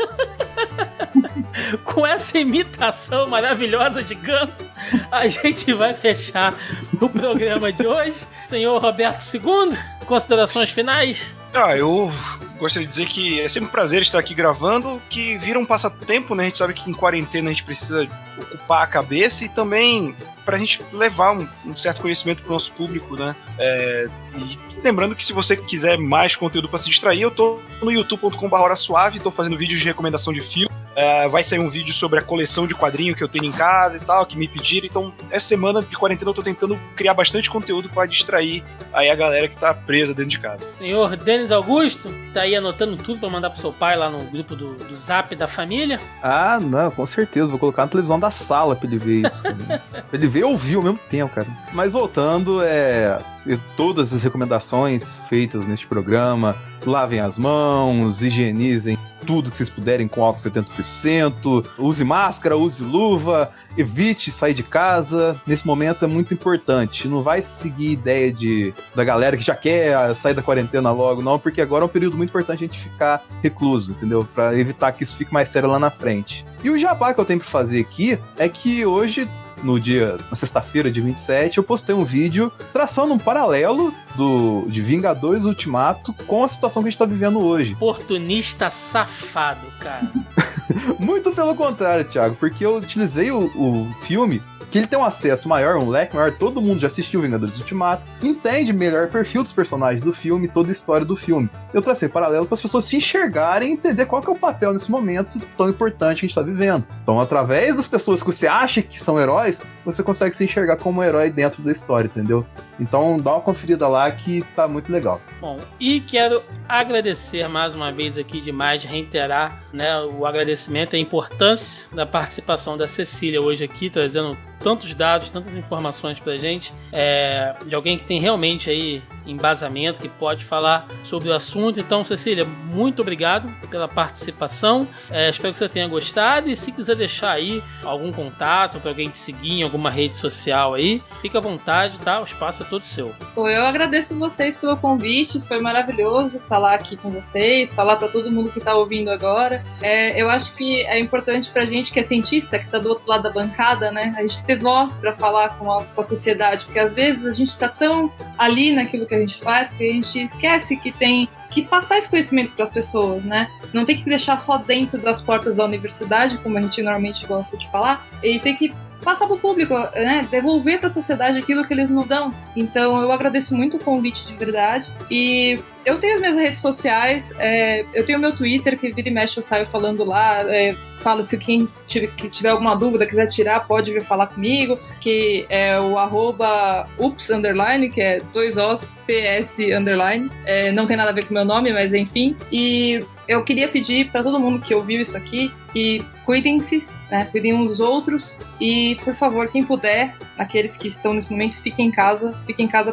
Com essa imitação maravilhosa de ganso, a gente vai fechar o programa de hoje. Senhor Roberto II, considerações finais? Eu gostaria de dizer que é sempre um prazer estar aqui gravando, que vira um passatempo, né? A gente sabe que em quarentena a gente precisa ocupar a cabeça e também pra gente levar um certo conhecimento pro nosso público, né? E lembrando que se você quiser mais conteúdo pra se distrair, eu tô no youtube.com/horasuave, tô fazendo vídeos de recomendação de filme. Vai sair um vídeo sobre a coleção de quadrinho que eu tenho em casa e tal, que me pediram. Então, essa semana de quarentena eu tô tentando criar bastante conteúdo pra distrair aí a galera que tá presa dentro de casa. Senhor Denis Augusto, tá aí anotando tudo pra mandar pro seu pai lá no grupo do Zap da família? Ah, não, com certeza. Vou colocar na televisão da sala pra ele ver isso. Pra ele ver e ouvir ao mesmo tempo, cara. Mas voltando, todas as recomendações feitas neste programa, lavem as mãos, higienizem tudo que vocês puderem com álcool 70%, use máscara, use luva, evite sair de casa. Nesse momento é muito importante. Não vai seguir ideia da galera que já quer sair da quarentena logo, não, porque agora é um período muito importante a gente ficar recluso, entendeu? Pra evitar que isso fique mais sério lá na frente. E o jabá que eu tenho pra fazer aqui é que hoje na sexta-feira de 27, eu postei um vídeo traçando um paralelo de Vingadores Ultimato com a situação que a gente tá vivendo hoje. Oportunista safado, cara. Muito pelo contrário, Thiago, porque eu utilizei o filme, que ele tem um acesso maior, um leque maior, todo mundo já assistiu Vingadores Ultimato, entende melhor o perfil dos personagens do filme, toda a história do filme. Eu tracei paralelo para as pessoas se enxergarem e entender qual que é o papel nesse momento tão importante que a gente está vivendo. Então, através das pessoas que você acha que são heróis, você consegue se enxergar como um herói dentro da história, entendeu? Então, dá uma conferida lá que tá muito legal. Bom, e quero agradecer mais uma vez aqui demais, reiterar, né, o agradecimento e a importância da participação da Cecília hoje aqui, trazendo tantos dados, tantas informações pra gente, de alguém que tem realmente aí embasamento, que pode falar sobre o assunto. Então, Cecília, muito obrigado pela participação, espero que você tenha gostado, e se quiser deixar aí algum contato para alguém te seguir em alguma rede social aí, fica à vontade, tá? O espaço é todo seu. Eu agradeço vocês pelo convite, foi maravilhoso falar aqui com vocês, falar para todo mundo que tá ouvindo agora. Eu acho que é importante pra gente que é cientista, que tá do outro lado da bancada, né, a gente ter voz para falar com a sociedade, porque às vezes a gente tá tão ali naquilo que a gente faz que a gente esquece que tem que passar esse conhecimento para as pessoas, né? Não tem que deixar só dentro das portas da universidade, como a gente normalmente gosta de falar, e tem que passar para o público, né? Devolver para a sociedade aquilo que eles nos dão. Então eu agradeço muito o convite de verdade. E eu tenho as minhas redes sociais, eu tenho o meu Twitter, que vira e mexe eu saio falando lá, falo se quem tiver alguma dúvida, quiser tirar, pode vir falar comigo, que é o @ups_, que é 2os PS_. Não tem nada a ver com o meu nome, mas enfim. E eu queria pedir para todo mundo que ouviu isso aqui que cuidem-se, né? Cuidem uns dos outros e, por favor, quem puder, aqueles que estão nesse momento, fiquem em casa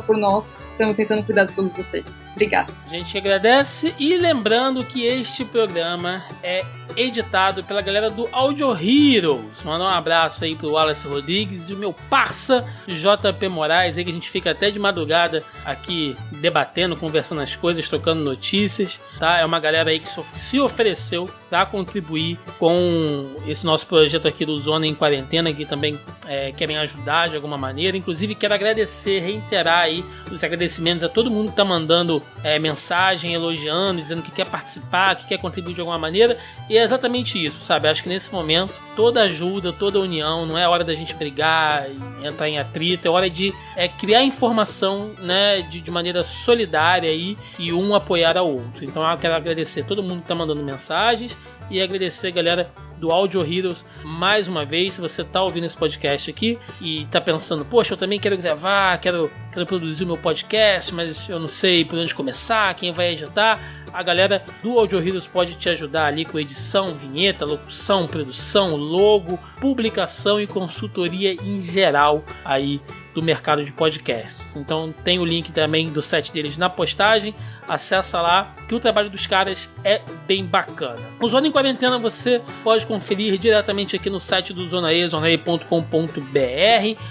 por nós, estamos tentando cuidar de todos vocês. Obrigada. A gente agradece, e lembrando que este programa é editado pela galera do Audio Heroes. Mandar um abraço aí pro Wallace Rodrigues e o meu parça JP Moraes, aí que a gente fica até de madrugada aqui debatendo, conversando as coisas, trocando notícias, tá? É uma galera aí que se ofereceu para contribuir com esse nosso projeto aqui do Zona em Quarentena, que também querem ajudar de alguma maneira. Inclusive quero agradecer, reiterar aí os agradecimentos a todo mundo que tá mandando mensagem, elogiando, dizendo que quer participar, que quer contribuir de alguma maneira. E é exatamente isso, sabe? Acho que nesse momento toda ajuda, toda união, não é hora da gente brigar e entrar em atrito, é hora de criar informação, né, de maneira solidária aí, e um apoiar ao outro. Então eu quero agradecer todo mundo que tá mandando mensagens e agradecer a galera do Audio Heroes mais uma vez. Se você tá ouvindo esse podcast aqui e tá pensando, poxa, eu também quero gravar, quero produzir o meu podcast, mas eu não sei por onde começar, quem vai editar, a galera do Audio Heroes pode te ajudar ali com edição, vinheta, locução, produção, logo, publicação e consultoria em geral aí do mercado de podcasts. Então tem o link também do site deles na postagem, acessa lá que o trabalho dos caras é bem bacana. O Zona em Quarentena você pode conferir diretamente aqui no site do Zona E, zonae.com.br.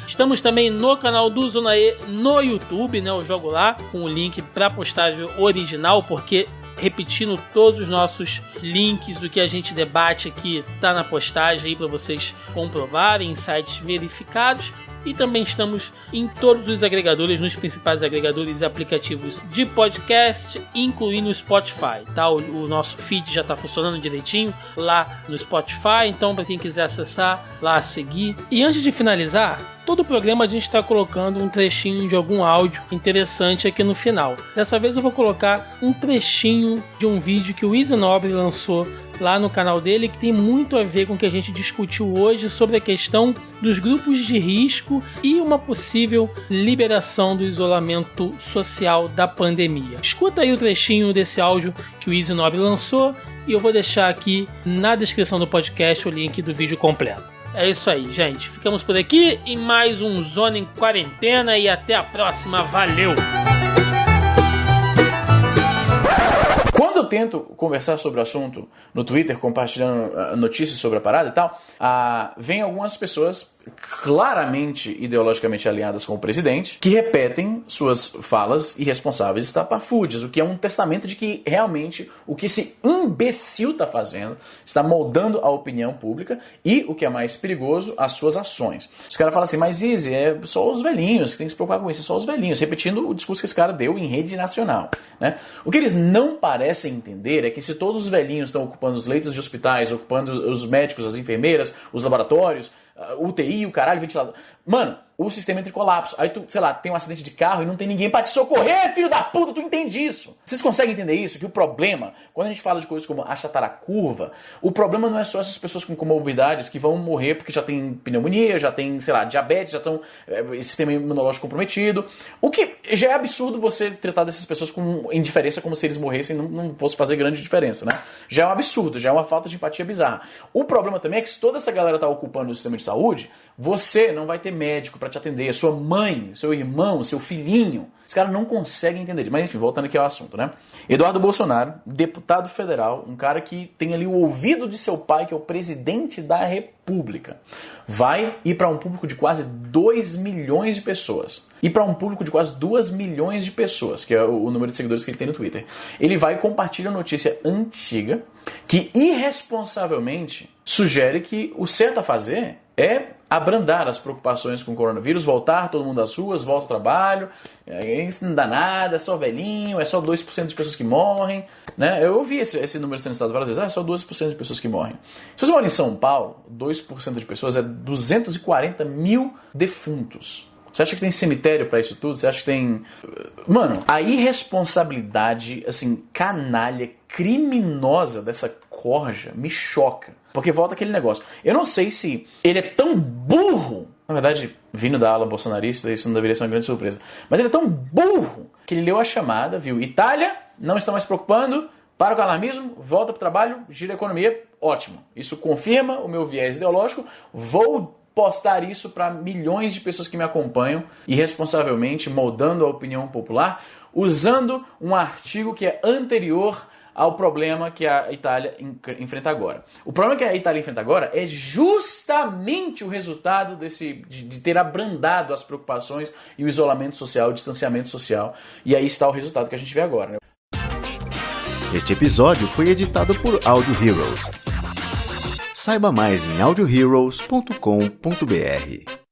Estamos também no canal do Zona E no YouTube, né? Eu jogo lá com o link para a postagem original, porque repetindo, todos os nossos links do que a gente debate aqui tá na postagem aí para vocês comprovarem em sites verificados. E também estamos em todos os agregadores, nos principais agregadores e aplicativos de podcast, incluindo o Spotify, tá? O nosso feed já está funcionando direitinho lá no Spotify, então para quem quiser acessar lá, seguir. E antes de finalizar, todo o programa a gente está colocando um trechinho de algum áudio interessante aqui no final. Dessa vez eu vou colocar um trechinho de um vídeo que o Easy Nobre lançou lá no canal dele, que tem muito a ver com o que a gente discutiu hoje sobre a questão dos grupos de risco e uma possível liberação do isolamento social da pandemia. Escuta aí o trechinho desse áudio que o Easy Nobre lançou e eu vou deixar aqui na descrição do podcast o link do vídeo completo. É isso aí, gente. Ficamos por aqui em mais um Zona em Quarentena e até a próxima. Valeu! Quando eu tento conversar sobre o assunto no Twitter, compartilhando notícias sobre a parada e tal, vem algumas pessoas claramente ideologicamente alinhadas com o presidente, que repetem suas falas irresponsáveis e estapafúrdias, o que é um testamento de que realmente o que esse imbecil está fazendo está moldando a opinião pública e, o que é mais perigoso, as suas ações. Os caras falam assim, mas Izzy, é só os velhinhos que tem que se preocupar com isso, é só os velhinhos, repetindo o discurso que esse cara deu em rede nacional, né? O que eles não parecem entender é que se todos os velhinhos estão ocupando os leitos de hospitais, ocupando os médicos, as enfermeiras, os laboratórios, UTI, o caralho, ventilador. Mano, o sistema entra em colapso. Aí tu, sei lá, tem um acidente de carro e não tem ninguém pra te socorrer, filho da puta, tu entende isso? Vocês conseguem entender isso? Que o problema, quando a gente fala de coisas como achatar a curva, o problema não é só essas pessoas com comorbidades que vão morrer porque já tem pneumonia, já tem, sei lá, diabetes, já estão sistema imunológico comprometido. O que já é absurdo você tratar dessas pessoas com indiferença como se eles morressem e não fosse fazer grande diferença, né? Já é um absurdo, já é uma falta de empatia bizarra. O problema também é que se toda essa galera tá ocupando o sistema de saúde, você não vai ter médico pra te atender, sua mãe, seu irmão, seu filhinho. Os caras não conseguem entender. Mas enfim, voltando aqui ao assunto, né? Eduardo Bolsonaro, deputado federal, um cara que tem ali o ouvido de seu pai, que é o presidente da República, vai ir para um público de quase 2 milhões de pessoas. E para um público de quase 2 milhões de pessoas, que é o número de seguidores que ele tem no Twitter. Ele vai compartilhar notícia antiga que irresponsavelmente sugere que o certo a fazer é abrandar as preocupações com o coronavírus, voltar todo mundo às ruas, volta ao trabalho, isso não dá nada, é só velhinho, é só 2% de pessoas que morrem, né? Eu ouvi esse número sendo citado várias vezes, é só 2% de pessoas que morrem. Se você mora em São Paulo, 2% de pessoas é 240 mil defuntos. Você acha que tem cemitério pra isso tudo? Você acha que tem... Mano, a irresponsabilidade, assim, canalha, criminosa dessa corja me choca. Porque volta aquele negócio. Eu não sei se ele é tão burro. Na verdade, vindo da ala bolsonarista, isso não deveria ser uma grande surpresa. Mas ele é tão burro que ele leu a chamada, viu? Itália, não está mais preocupando, para com o alarmismo, volta pro trabalho, gira a economia, ótimo. Isso confirma o meu viés ideológico. Vou postar isso para milhões de pessoas que me acompanham, irresponsavelmente moldando a opinião popular, usando um artigo que é anterior ao problema que a Itália enfrenta agora. O problema que a Itália enfrenta agora é justamente o resultado de ter abrandado as preocupações e o isolamento social, o distanciamento social. E aí está o resultado que a gente vê agora, né? Este episódio foi editado por Audio Heroes. Saiba mais em audioheroes.com.br.